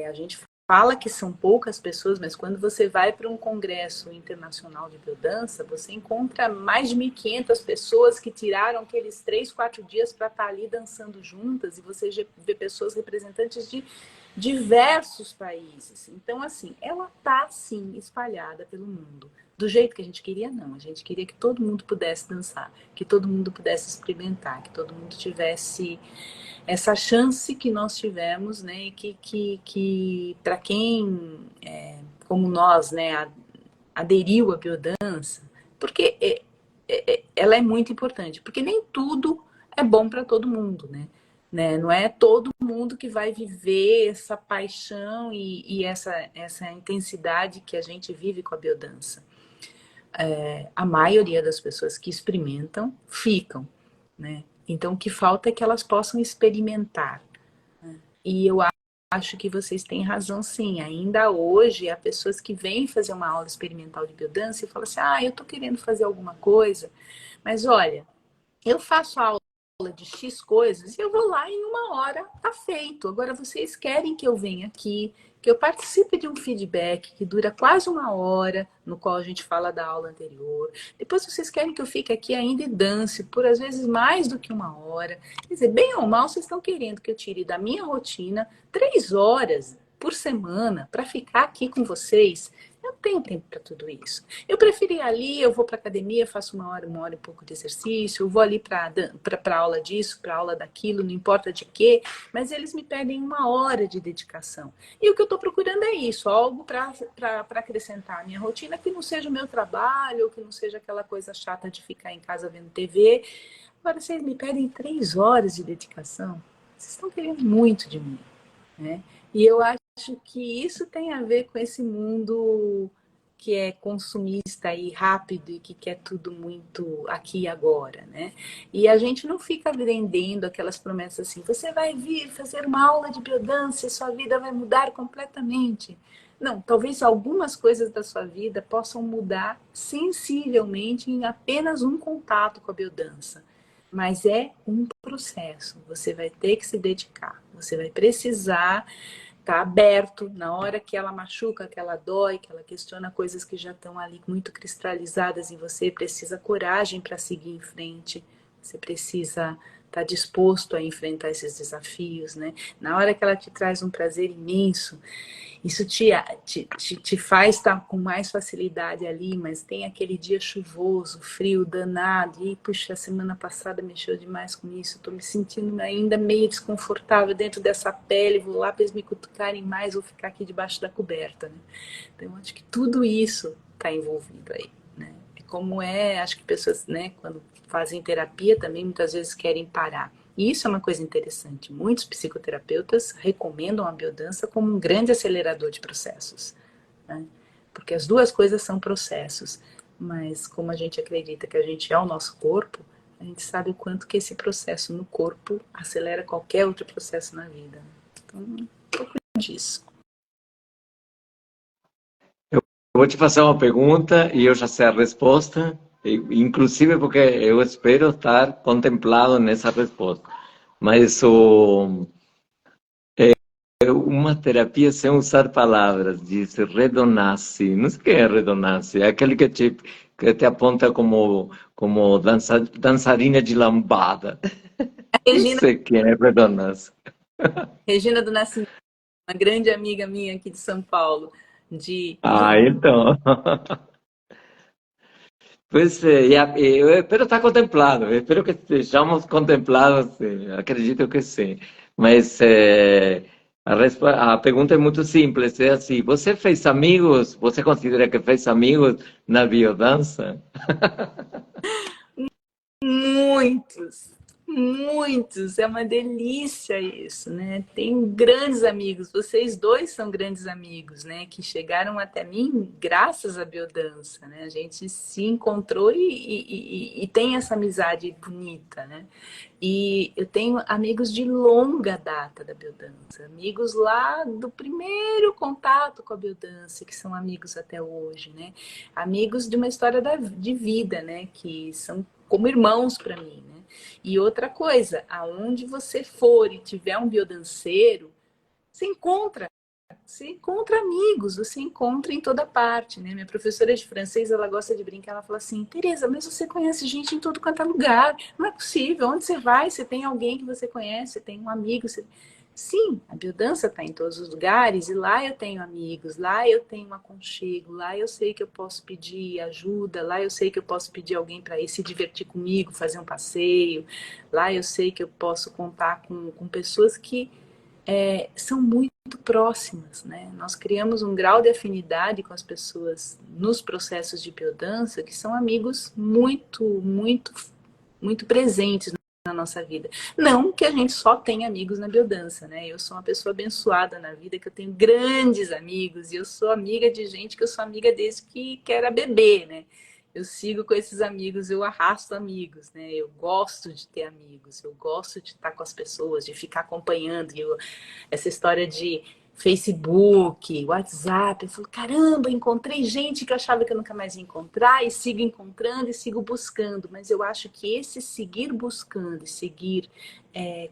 A gente fala que são poucas pessoas, mas quando você vai para um congresso internacional de biodança, você encontra mais de 1.500 pessoas que tiraram aqueles 3, 4 dias para estar ali dançando juntas, e você vê pessoas representantes de diversos países. Então, assim, ela está, sim, espalhada pelo mundo. Do jeito que a gente queria, não. A gente queria que todo mundo pudesse dançar, que todo mundo pudesse experimentar, que todo mundo tivesse essa chance que nós tivemos, né, e que para quem, como nós, né, aderiu à biodança, porque ela é muito importante, porque nem tudo é bom para todo mundo, né? Não é todo mundo que vai viver essa paixão e essa intensidade que a gente vive com a biodança. A maioria das pessoas que experimentam ficam, né? Então, o que falta é que elas possam experimentar. E eu acho que vocês têm razão, sim. Ainda hoje, há pessoas que vêm fazer uma aula experimental de biodança e falam assim, eu estou querendo fazer alguma coisa, mas olha, eu faço aula de X coisas e eu vou lá e em 1 hora tá feito. Agora vocês querem que eu venha aqui, que eu participe de um feedback que dura quase 1 hora, no qual a gente fala da aula anterior. Depois vocês querem que eu fique aqui ainda e dance por às vezes mais do que 1 hora. Quer dizer, bem ou mal, vocês estão querendo que eu tire da minha rotina 3 horas por semana para ficar aqui com vocês. Eu não tenho tempo para tudo isso. Eu preferi ir ali, eu vou para academia, faço 1 hora e pouco de exercício, eu vou ali para aula disso, para aula daquilo, não importa de quê, mas eles me pedem 1 hora de dedicação. E o que eu estou procurando é isso, algo para acrescentar à minha rotina, que não seja o meu trabalho, ou que não seja aquela coisa chata de ficar em casa vendo TV. Agora, vocês me pedem 3 horas de dedicação, vocês estão querendo muito de mim, né? E eu acho que isso tem a ver com esse mundo que é consumista e rápido e que quer tudo muito aqui e agora, né? E a gente não fica vendendo aquelas promessas assim, você vai vir fazer uma aula de biodança e sua vida vai mudar completamente. Não, talvez algumas coisas da sua vida possam mudar sensivelmente em apenas um contato com a biodança. Mas é um processo, você vai ter que se dedicar, você vai precisar estar aberto na hora que ela machuca, que ela dói, que ela questiona coisas que já estão ali muito cristalizadas em você, precisa coragem para seguir em frente, você precisa estar disposto a enfrentar esses desafios, né? Na hora que ela te traz um prazer imenso, isso te faz estar com mais facilidade ali, mas tem aquele dia chuvoso, frio, danado, e puxa, a semana passada mexeu demais com isso, estou me sentindo ainda meio desconfortável dentro dessa pele, vou lá para eles me cutucarem mais, vou ficar aqui debaixo da coberta, né? Então, eu acho que tudo isso está envolvido aí, né? Acho que pessoas, né, quando fazem terapia também muitas vezes querem parar. E isso é uma coisa interessante. Muitos psicoterapeutas recomendam a biodança como um grande acelerador de processos, né? Porque as duas coisas são processos, mas como a gente acredita que a gente é o nosso corpo, a gente sabe o quanto que esse processo no corpo acelera qualquer outro processo na vida. Então, um pouco disso. vou te fazer uma pergunta e eu já sei a resposta, inclusive porque eu espero estar contemplado nessa resposta. Mas uma terapia sem usar palavras, diz Redonassi. Não sei o que é Redonassi, é aquele que te aponta como dançarina de lambada. Não Regina, sei quem é Redonassi. Regina do Nascimento, uma grande amiga minha aqui de São Paulo, de Ah, então. Pois é, eu espero estar contemplado, eu espero que estejamos contemplados, sim, acredito que sim. Mas a pergunta é muito simples, é assim, você fez amigos, você considera que fez amigos na biodança? muitos, muitos. É uma delícia isso, né? Tenho grandes amigos. Vocês dois são grandes amigos, né? Que chegaram até mim graças à biodança, né? A gente se encontrou e tem essa amizade bonita, né? E eu tenho amigos de longa data da biodança, amigos lá do primeiro contato com a biodança, que são amigos até hoje, né? Amigos de uma história de vida, né? Que são como irmãos para mim, né? E outra coisa, aonde você for e tiver um biodanceiro, você encontra você encontra amigos, você encontra em toda parte, né? Minha professora de francês, ela gosta de brincar, ela fala assim, Tereza, mas você conhece gente em todo quanto é lugar. Não é possível. Onde você vai, você tem alguém que você conhece, você tem um amigo. Você... Sim, a biodança está em todos os lugares e lá eu tenho amigos, lá eu tenho um aconchego, lá eu sei que eu posso pedir ajuda, lá eu sei que eu posso pedir alguém para ir se divertir comigo, fazer um passeio, lá eu sei que eu posso contar com pessoas que são muito próximas, né? Nós criamos um grau de afinidade com as pessoas nos processos de biodança que são amigos muito, muito, muito presentes na nossa vida. Não que a gente só tenha amigos na biodança, né? Eu sou uma pessoa abençoada na vida, que eu tenho grandes amigos e eu sou amiga de gente que eu sou amiga desde que era bebê, né? Eu sigo com esses amigos, eu arrasto amigos, né? Eu gosto de ter amigos, eu gosto de estar com as pessoas, de ficar acompanhando. Essa história de Facebook, WhatsApp, eu falo, caramba, encontrei gente que eu achava que eu nunca mais ia encontrar, e sigo encontrando e sigo buscando. Mas eu acho que esse seguir buscando e seguir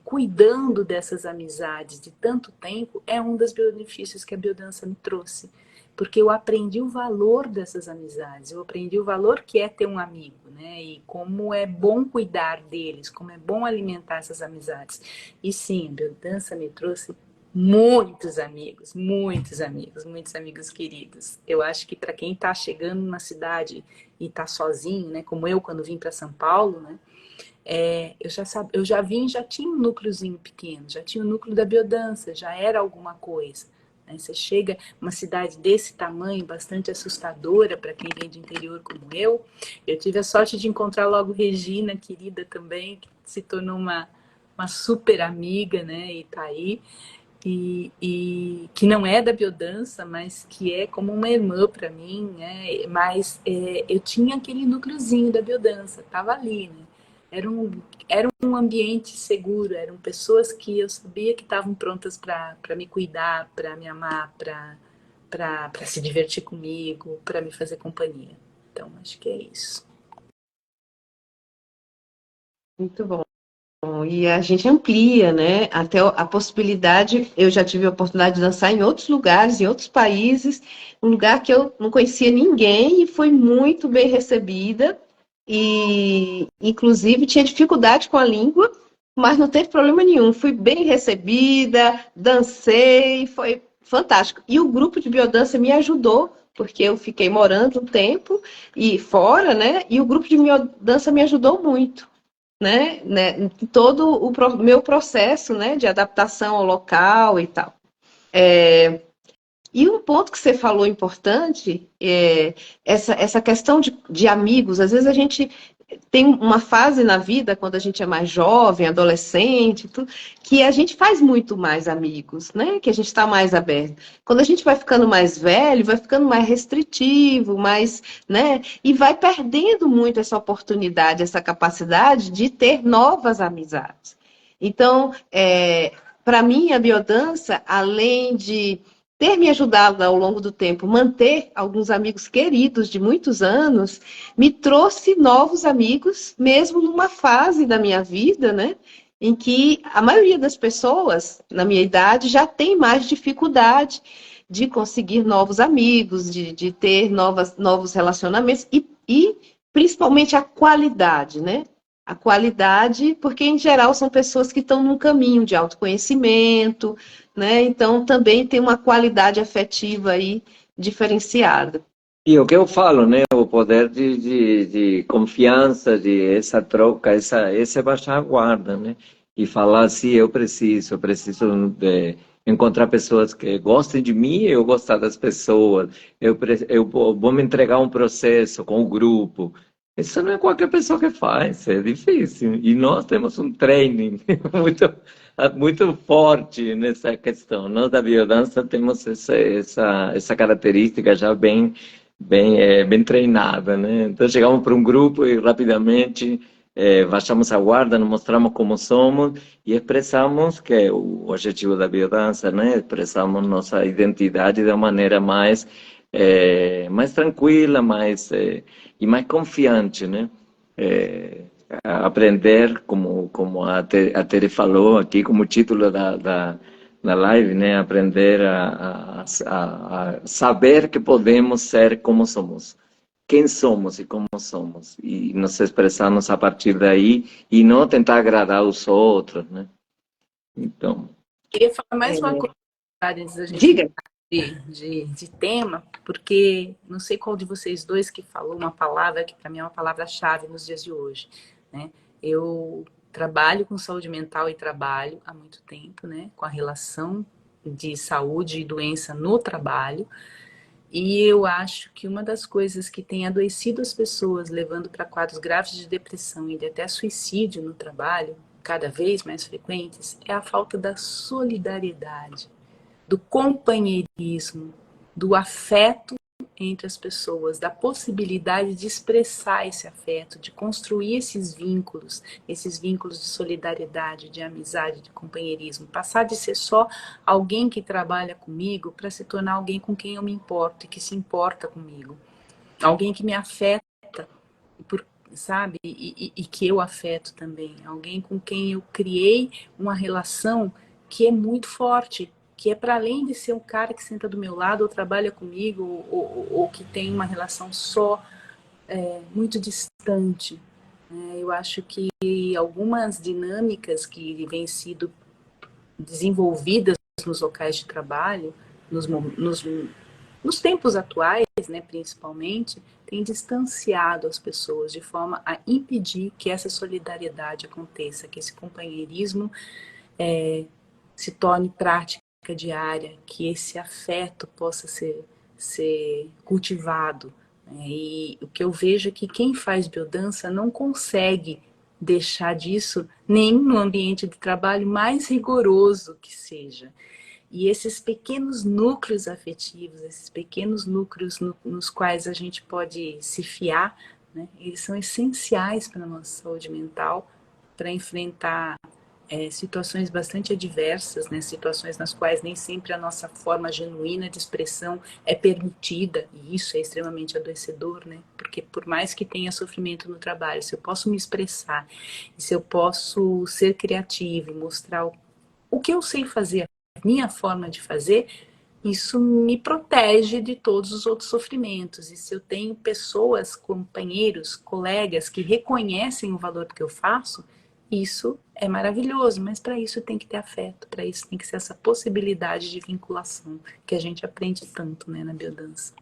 cuidando dessas amizades de tanto tempo é um dos benefícios que a biodança me trouxe. Porque eu aprendi o valor dessas amizades, eu aprendi o valor que é ter um amigo, né? E como é bom cuidar deles, como é bom alimentar essas amizades. E sim, a biodança me trouxe muitos amigos queridos. Eu acho que para quem está chegando numa cidade e está sozinho, né? Como eu quando vim para São Paulo, né? Eu já vim, já tinha um núcleozinho pequeno, já tinha o núcleo da biodança, já era alguma coisa. Você chega uma cidade desse tamanho, bastante assustadora para quem vem de interior como eu. Eu tive a sorte de encontrar logo Regina, querida também, que se tornou uma super amiga, né? E tá aí. E que não é da biodança, mas que é como uma irmã para mim, né? Mas eu tinha aquele núcleozinho da biodança, estava ali, né? Era um ambiente seguro, eram pessoas que eu sabia que estavam prontas para me cuidar, para me amar, para se divertir comigo, para me fazer companhia. Então, acho que é isso. Muito bom. E a gente amplia, né? Até a possibilidade. Eu já tive a oportunidade de dançar em outros lugares, em outros países, um lugar que eu não conhecia ninguém e fui muito bem recebida. E, inclusive, tinha dificuldade com a língua, mas não teve problema nenhum. Fui bem recebida, dancei, foi fantástico. E o grupo de biodança me ajudou, porque eu fiquei morando um tempo e fora, né? E o grupo de biodança me ajudou muito, né, todo o meu processo, né, de adaptação ao local e tal. E um ponto que você falou importante é essa questão de amigos. Às vezes a gente tem uma fase na vida, quando a gente é mais jovem, adolescente, tudo, que a gente faz muito mais amigos, né? Que a gente está mais aberto. Quando a gente vai ficando mais velho, vai ficando mais restritivo, mais, né? E vai perdendo muito essa oportunidade, essa capacidade de ter novas amizades. Então, para mim, a biodança, além de ter me ajudado ao longo do tempo, manter alguns amigos queridos de muitos anos, me trouxe novos amigos, mesmo numa fase da minha vida, né, em que a maioria das pessoas, na minha idade, já tem mais dificuldade de conseguir novos amigos, de ter novos relacionamentos e principalmente a qualidade, né? A qualidade, porque em geral são pessoas que estão num caminho de autoconhecimento, né? Então também tem uma qualidade afetiva aí diferenciada. E o que eu falo, né? O poder de confiança, de essa troca, essa baixar a guarda, né? E falar assim, eu preciso de encontrar pessoas que gostem de mim e eu gostar das pessoas. Eu vou me entregar um processo com o grupo. Isso não é qualquer pessoa que faz, é difícil. E nós temos um training muito forte nessa questão. Nós da biodança temos essa característica já bem treinada, né? Então chegamos para um grupo e rapidamente baixamos a guarda, nos mostramos como somos e expressamos, que é o objetivo da biodança, né? Expressamos nossa identidade de uma maneira mais tranquila, e mais confiante, né? Aprender, como a Tere falou aqui, como título da live, né? Aprender a saber que podemos ser como somos, quem somos e como somos, e nos expressarmos a partir daí, e não tentar agradar os outros, né? Então... Queria falar mais uma coisa antes da gente Diga. De tema, porque não sei qual de vocês dois que falou uma palavra que para mim é uma palavra-chave nos dias de hoje, né? Eu trabalho com saúde mental e trabalho há muito tempo, né? Com a relação de saúde e doença no trabalho. E eu acho que uma das coisas que tem adoecido as pessoas, levando para quadros graves de depressão e de até suicídio no trabalho, cada vez mais frequentes, é a falta da solidariedade, do companheirismo, do afeto entre as pessoas, da possibilidade de expressar esse afeto, de construir esses vínculos de solidariedade, de amizade, de companheirismo, passar de ser só alguém que trabalha comigo para se tornar alguém com quem eu me importo e que se importa comigo, alguém que me afeta, sabe, e que eu afeto também, alguém com quem eu criei uma relação que é muito forte, que é para além de ser um cara que senta do meu lado ou trabalha comigo ou que tem uma relação só muito distante. Eu acho que algumas dinâmicas que vêm sido desenvolvidas nos locais de trabalho, nos tempos atuais, né, principalmente, têm distanciado as pessoas de forma a impedir que essa solidariedade aconteça, que esse companheirismo se torne prática diária, que esse afeto possa ser cultivado. E o que eu vejo é que quem faz biodança não consegue deixar disso nem no ambiente de trabalho mais rigoroso que seja. E esses pequenos núcleos afetivos, esses pequenos núcleos nos quais a gente pode se fiar, né, eles são essenciais para a nossa saúde mental, para enfrentar situações bastante adversas, né? Situações nas quais nem sempre a nossa forma genuína de expressão é permitida, e isso é extremamente adoecedor, né? Porque por mais que tenha sofrimento no trabalho, se eu posso me expressar, e se eu posso ser criativa e mostrar o que eu sei fazer, a minha forma de fazer, isso me protege de todos os outros sofrimentos. E se eu tenho pessoas, companheiros, colegas que reconhecem o valor do que eu faço, isso é maravilhoso, mas para isso tem que ter afeto, para isso tem que ser essa possibilidade de vinculação que a gente aprende tanto, né, na biodança.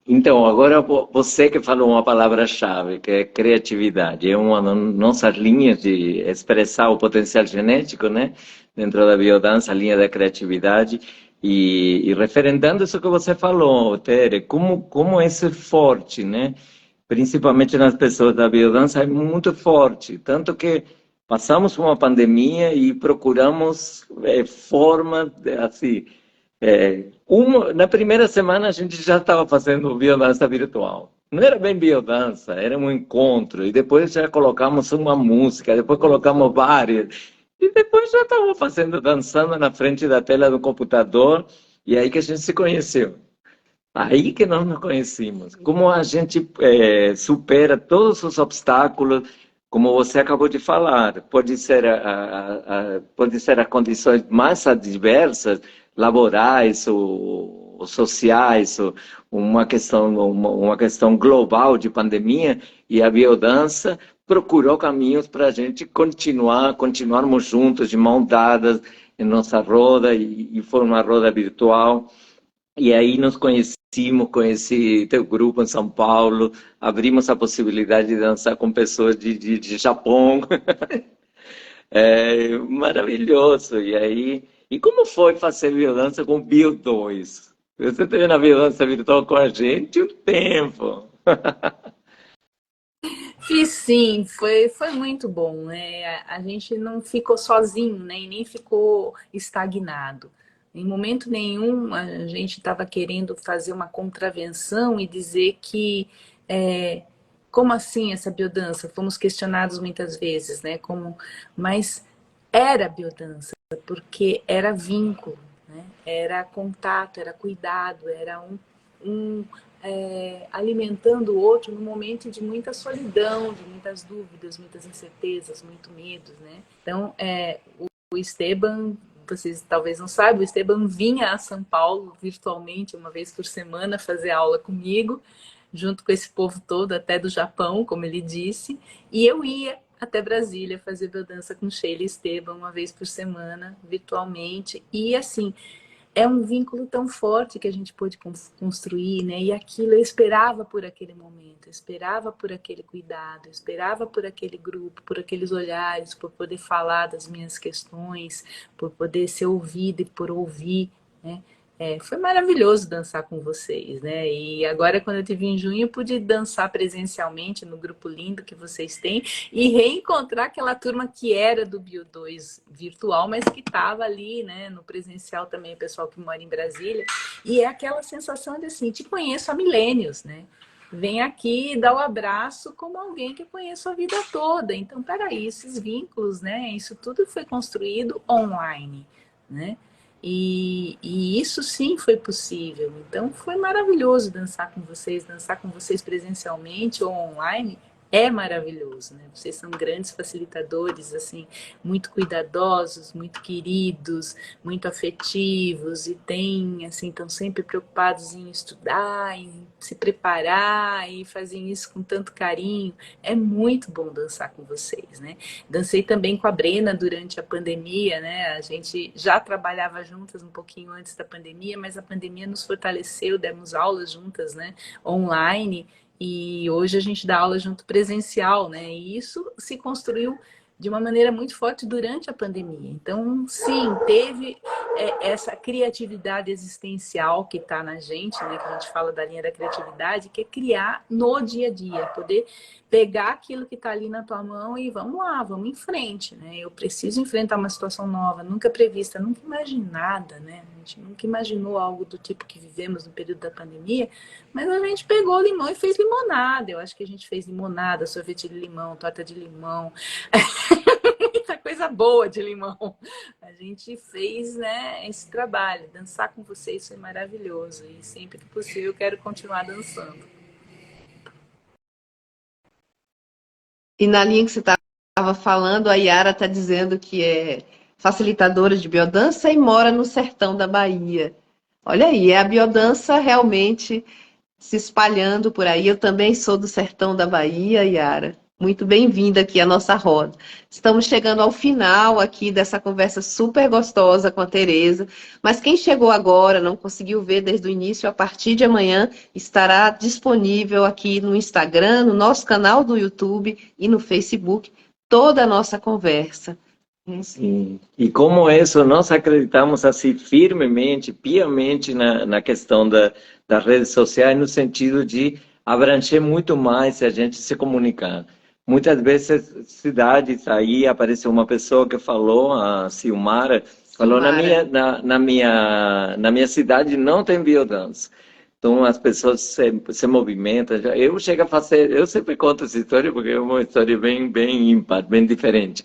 Então, agora você que falou uma palavra-chave, que é criatividade. É uma das nossas linhas de expressar o potencial genético, né? Dentro da biodança, a linha da criatividade. E referendando isso que você falou, Tere, como isso é forte, né? Principalmente nas pessoas da biodança, é muito forte. Tanto que passamos por uma pandemia e procuramos formas, assim... na primeira semana a gente já estava fazendo biodança virtual. Não era bem biodança, era um encontro. E depois já colocamos uma música, depois colocamos várias. E depois já estava fazendo, dançando na frente da tela do computador, e aí que a gente se conheceu. Aí que nós nos conhecemos. Como a gente supera todos os obstáculos, como você acabou de falar, pode ser pode ser as condições mais adversas, laborais ou sociais, ou uma questão global de pandemia, e a biodança procurou caminhos para a gente continuarmos juntos, de mão dadas, em nossa roda, e foi uma roda virtual. E aí nos conhecimos, conheci teu grupo em São Paulo, abrimos a possibilidade de dançar com pessoas de Japão. É maravilhoso. E aí, e como foi fazer biodança com Bio 2? Você teve na biodança virtual com a gente um tempo. Fiz sim, foi muito bom, né? A gente não ficou sozinho, né? E nem ficou estagnado. Em momento nenhum a gente estava querendo fazer uma contravenção e dizer que como assim essa biodança? Fomos questionados muitas vezes, né? Mas era biodança, porque era vínculo, né? Era contato, era cuidado, era um alimentando o outro no momento de muita solidão, de muitas dúvidas, muitas incertezas, muito medos, né? Então, o Esteban, vocês talvez não saibam, o Esteban vinha a São Paulo virtualmente uma vez por semana fazer aula comigo, junto com esse povo todo, até do Japão, como ele disse, e eu ia até Brasília fazer biodança com Sheila e Esteban uma vez por semana, virtualmente, e assim, é um vínculo tão forte que a gente pôde construir, né? E aquilo eu esperava por aquele momento, eu esperava por aquele cuidado, eu esperava por aquele grupo, por aqueles olhares, por poder falar das minhas questões, por poder ser ouvida e por ouvir, né? Foi maravilhoso dançar com vocês, né? E agora, quando eu tive em junho, eu pude dançar presencialmente no grupo lindo que vocês têm e reencontrar aquela turma que era do Bio 2 virtual, mas que estava ali, né, no presencial também, o pessoal que mora em Brasília. E é aquela sensação de assim, te conheço há milênios, né? Vem aqui e dá o abraço como alguém que eu conheço a vida toda. Então, peraí, esses vínculos, né? Isso tudo foi construído online, né? E isso sim foi possível. Então foi maravilhoso dançar com vocês presencialmente ou online. É maravilhoso, né? Vocês são grandes facilitadores, assim, muito cuidadosos, muito queridos, muito afetivos e têm, assim, estão sempre preocupados em estudar, em se preparar e fazem isso com tanto carinho. É muito bom dançar com vocês, né? Dancei também com a Brena durante a pandemia, né? A gente já trabalhava juntas um pouquinho antes da pandemia, mas a pandemia nos fortaleceu, demos aulas juntas, né? Online, e hoje a gente dá aula junto presencial, né? E isso se construiu de uma maneira muito forte durante a pandemia. Então, sim, teve essa criatividade existencial que está na gente, né? Que a gente fala da linha da criatividade, que é criar no dia a dia, poder pegar aquilo que está ali na tua mão e vamos lá, vamos em frente, né? Eu preciso enfrentar uma situação nova, nunca prevista, nunca imaginada, né? A gente nunca imaginou algo do tipo que vivemos no período da pandemia, mas a gente pegou o limão e fez limonada. Eu acho que a gente fez limonada, sorvete de limão, torta de limão, muita coisa boa de limão. A gente fez, né, esse trabalho. Dançar com vocês foi maravilhoso e sempre que possível eu quero continuar dançando. E na linha que você estava falando, a Yara está dizendo que é facilitadora de biodança e mora no sertão da Bahia. Olha aí, é a biodança realmente se espalhando por aí. Eu também sou do sertão da Bahia, Yara. Muito bem-vinda aqui à nossa roda. Estamos chegando ao final aqui dessa conversa super gostosa com a Tereza, mas quem chegou agora, não conseguiu ver desde o início, a partir de amanhã estará disponível aqui no Instagram, no nosso canal do YouTube e no Facebook, toda a nossa conversa. Sim. E como isso, nós acreditamos assim firmemente, piamente na questão das redes sociais, no sentido de abranger muito mais se a gente se comunicar. Muitas vezes, cidades aí, apareceu uma pessoa que falou, a Silmara, falou, na minha cidade não tem biodança. Então, as pessoas se movimentam. Eu chego a fazer, eu sempre conto essa história porque é uma história bem ímpar, bem diferente.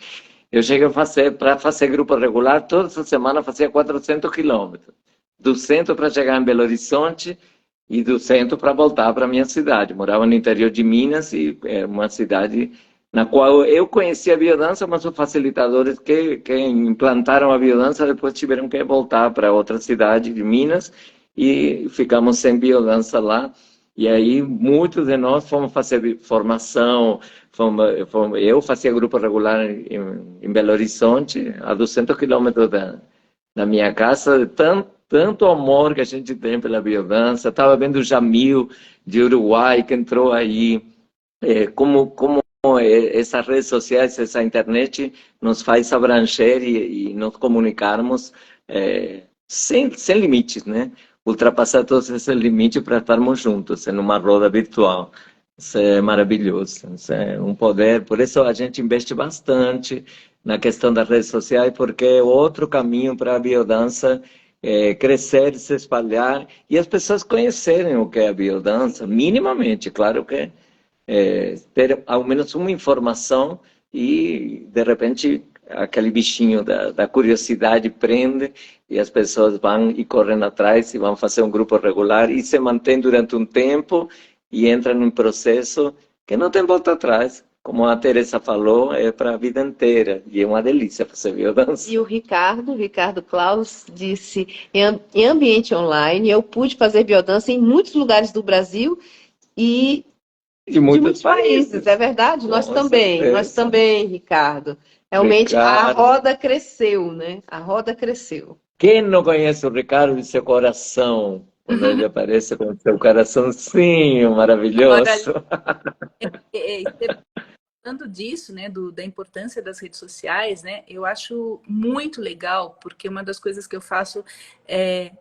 Eu cheguei a fazer, para fazer grupo regular, toda essa semana fazia 400 quilômetros. Do centro para chegar em Belo Horizonte e do centro para voltar para a minha cidade. Morava no interior de Minas e é uma cidade na qual eu conhecia a biodança, mas os facilitadores que implantaram a biodança depois tiveram que voltar para outra cidade de Minas e ficamos sem biodança lá. E aí muitos de nós fomos fazer formação, eu fazia grupo regular em Belo Horizonte, a 200 quilômetros da minha casa, tanto amor que a gente tem pela biodança. Estava vendo o Jamil, de Uruguai, que entrou aí, como essas redes sociais, essa internet nos faz abranger e nos comunicarmos sem limites, né? Ultrapassar todos esses limites para estarmos juntos em uma roda virtual. Isso é maravilhoso, isso é um poder. Por isso a gente investe bastante na questão das redes sociais, porque é outro caminho para a biodança crescer, se espalhar e as pessoas conhecerem o que é a biodança, minimamente, claro que ter ao menos uma informação e, de repente, aquele bichinho da curiosidade prende e as pessoas vão e correm atrás e vão fazer um grupo regular e se mantém durante um tempo e entra num processo que não tem volta atrás. Como a Teresa falou, é para a vida inteira e é uma delícia fazer biodança. E o Ricardo Claus, disse, em ambiente online, eu pude fazer biodança em muitos lugares do Brasil e de muitos países. É verdade? Nós também, Ricardo. Realmente a roda cresceu, né? A roda cresceu. Quem não conhece o Ricardo e seu coração? Quando ele aparece com seu coraçãozinho maravilhoso. Falando disso, né, da importância das redes sociais, né, eu acho muito legal, porque uma das coisas que eu faço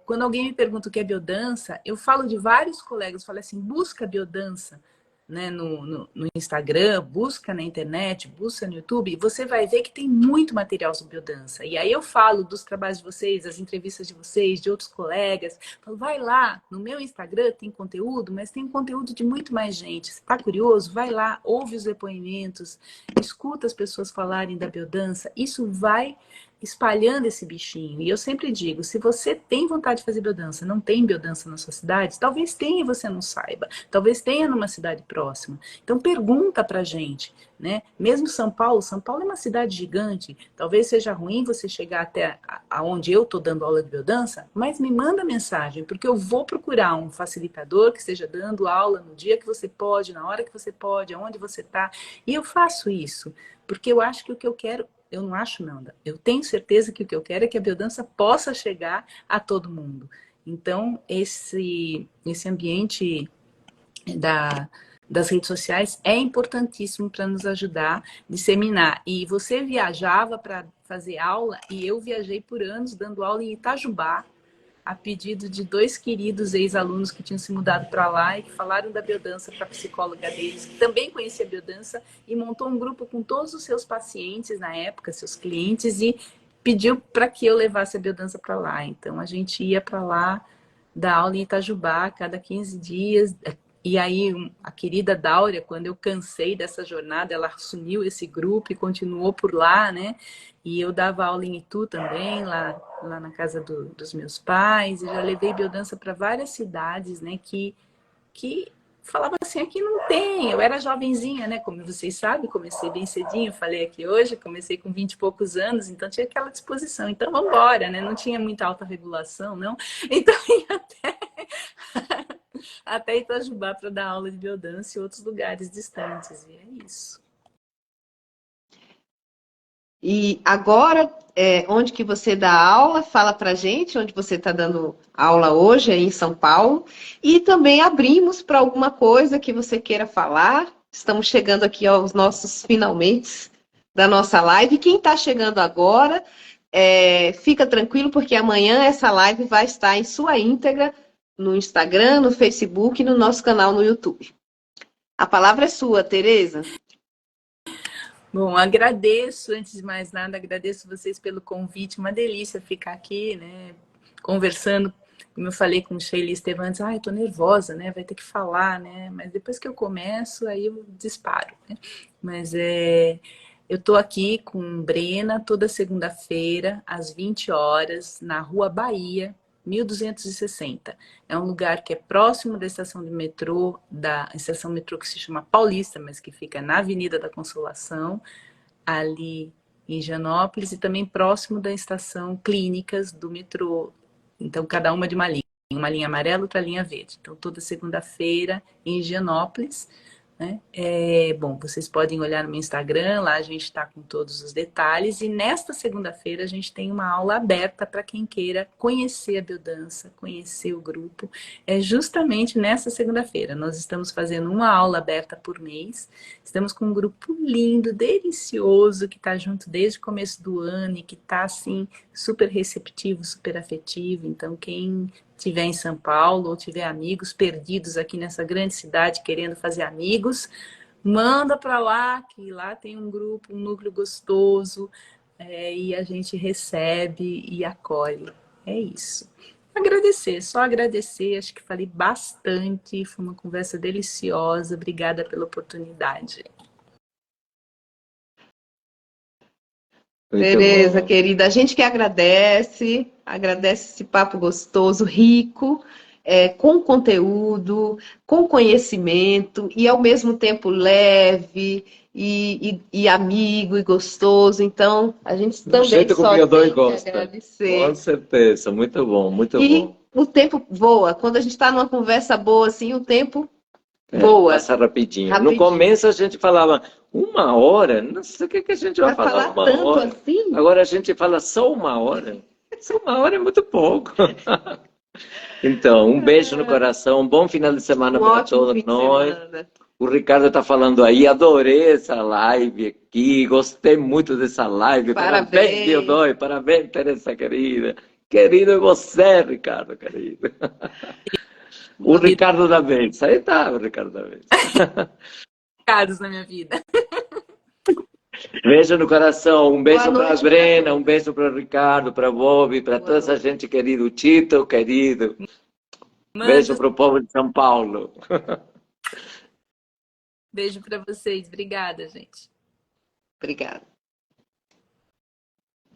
quando alguém me pergunta o que é biodança, eu falo de vários colegas, falo assim, busca biodança, né, no Instagram, busca na internet, busca no YouTube, e você vai ver que tem muito material sobre biodança. E aí eu falo dos trabalhos de vocês, das entrevistas de vocês, de outros colegas. Falo, vai lá, no meu Instagram tem conteúdo, mas tem conteúdo de muito mais gente. Se está curioso, vai lá, ouve os depoimentos, escuta as pessoas falarem da biodança. Isso vai espalhando esse bichinho. E eu sempre digo, se você tem vontade de fazer biodança, não tem biodança na sua cidade, talvez tenha e você não saiba. Talvez tenha numa cidade próxima. Então pergunta pra gente, né? Mesmo São Paulo é uma cidade gigante. Talvez seja ruim você chegar até aonde eu estou dando aula de biodança, mas me manda mensagem, porque eu vou procurar um facilitador que esteja dando aula no dia que você pode, na hora que você pode, aonde você está. E eu faço isso, porque eu acho que o que eu quero... Eu não acho, Nanda. Eu tenho certeza que o que eu quero é que a biodança possa chegar a todo mundo. Então, esse ambiente das redes sociais é importantíssimo para nos ajudar a disseminar. E você viajava para fazer aula e eu viajei por anos dando aula em Itajubá, a pedido de 2 queridos ex-alunos que tinham se mudado para lá e que falaram da biodança para a psicóloga deles, que também conhecia a biodança, e montou um grupo com todos os seus pacientes na época, seus clientes, e pediu para que eu levasse a biodança para lá. Então a gente ia para lá dar aula em Itajubá a cada 15 dias. E aí a querida Dáurea, quando eu cansei dessa jornada, ela assumiu esse grupo e continuou por lá, né? E eu dava aula em Itu também, lá na casa dos meus pais. E já levei biodança para várias cidades, né? Que falava assim, aqui não tem. Eu era jovenzinha, né? Como vocês sabem, comecei bem cedinho, falei aqui hoje, comecei com 20 e poucos anos, então tinha aquela disposição. Então vamos embora, né? Não tinha muita autorregulação, não. Então ia até Itajubá para dar aula de biodança e outros lugares distantes. E é isso. E agora, onde que você dá aula? Fala pra gente onde você está dando aula hoje, aí em São Paulo. E também abrimos para alguma coisa que você queira falar. Estamos chegando aqui aos nossos finalmente da nossa live. Quem está chegando agora, fica tranquilo, porque amanhã essa live vai estar em sua íntegra no Instagram, no Facebook e no nosso canal no YouTube. A palavra é sua, Teresa. Bom, agradeço, antes de mais nada, agradeço vocês pelo convite. Uma delícia ficar aqui, né, conversando. Como eu falei com o Sheila Estevam antes, eu tô nervosa, né, vai ter que falar, né, mas depois que eu começo, aí eu disparo, né. Mas Eu estou aqui com Brena toda segunda-feira, às 20 horas, na Rua Bahia, 1260. É um lugar que é próximo da estação de metrô, da estação metrô que se chama Paulista, mas que fica na Avenida da Consolação, ali em Higienópolis, e também próximo da estação Clínicas do metrô. Então, cada uma de uma linha amarela, outra linha verde. Então, toda segunda-feira em Higienópolis, né? Bom, vocês podem olhar no meu Instagram, lá a gente está com todos os detalhes. E nesta segunda-feira a gente tem uma aula aberta para quem queira conhecer a biodança, conhecer o grupo. É justamente nessa segunda-feira. Nós estamos fazendo uma aula aberta por mês. Estamos com um grupo lindo, delicioso, que está junto desde o começo do ano e que está assim super receptivo, super afetivo. Então, quem estiver em São Paulo ou tiver amigos perdidos aqui nessa grande cidade querendo fazer amigos, manda para lá, que lá tem um grupo, um núcleo gostoso, e a gente recebe e acolhe. É isso. Agradecer, só agradecer, acho que falei bastante, foi uma conversa deliciosa, obrigada pela oportunidade. Muito Tereza, bom. querida, a gente que agradece esse papo gostoso, rico, com conteúdo, com conhecimento e ao mesmo tempo leve e amigo e gostoso. Então, a gente Do também jeito que o só Biodói tem que gosta. Com agradecer. certeza. Muito bom, muito E bom. o tempo voa. Quando a gente está numa conversa boa, assim, o tempo voa Passa rapidinho. No rapidinho. começo a gente falava 1 hora, não sei o que a gente vai Vai falar falar uma tanto hora. assim? Agora a gente fala só 1 hora. Só 1 hora é muito pouco. Então, um beijo no coração, um bom final de semana Um para ótimo todos fim de nós. semana. O Ricardo está falando aí, adorei essa live aqui, gostei muito dessa live. Parabéns, Parabéns. Biodói, parabéns, Teresa querida. Querido é você, Ricardo, querido. O Ricardo da vez. Aí tá, o Ricardo da vez. Caros na minha vida. Beijo no coração, um Boa beijo para a noite para Brena, um todos. beijo para o Ricardo, para o Bob, para Boa toda essa noite. gente querida, o Tito, querido. Beijo Manda para o povo de São Paulo. beijo para vocês. Obrigada, gente. Obrigada.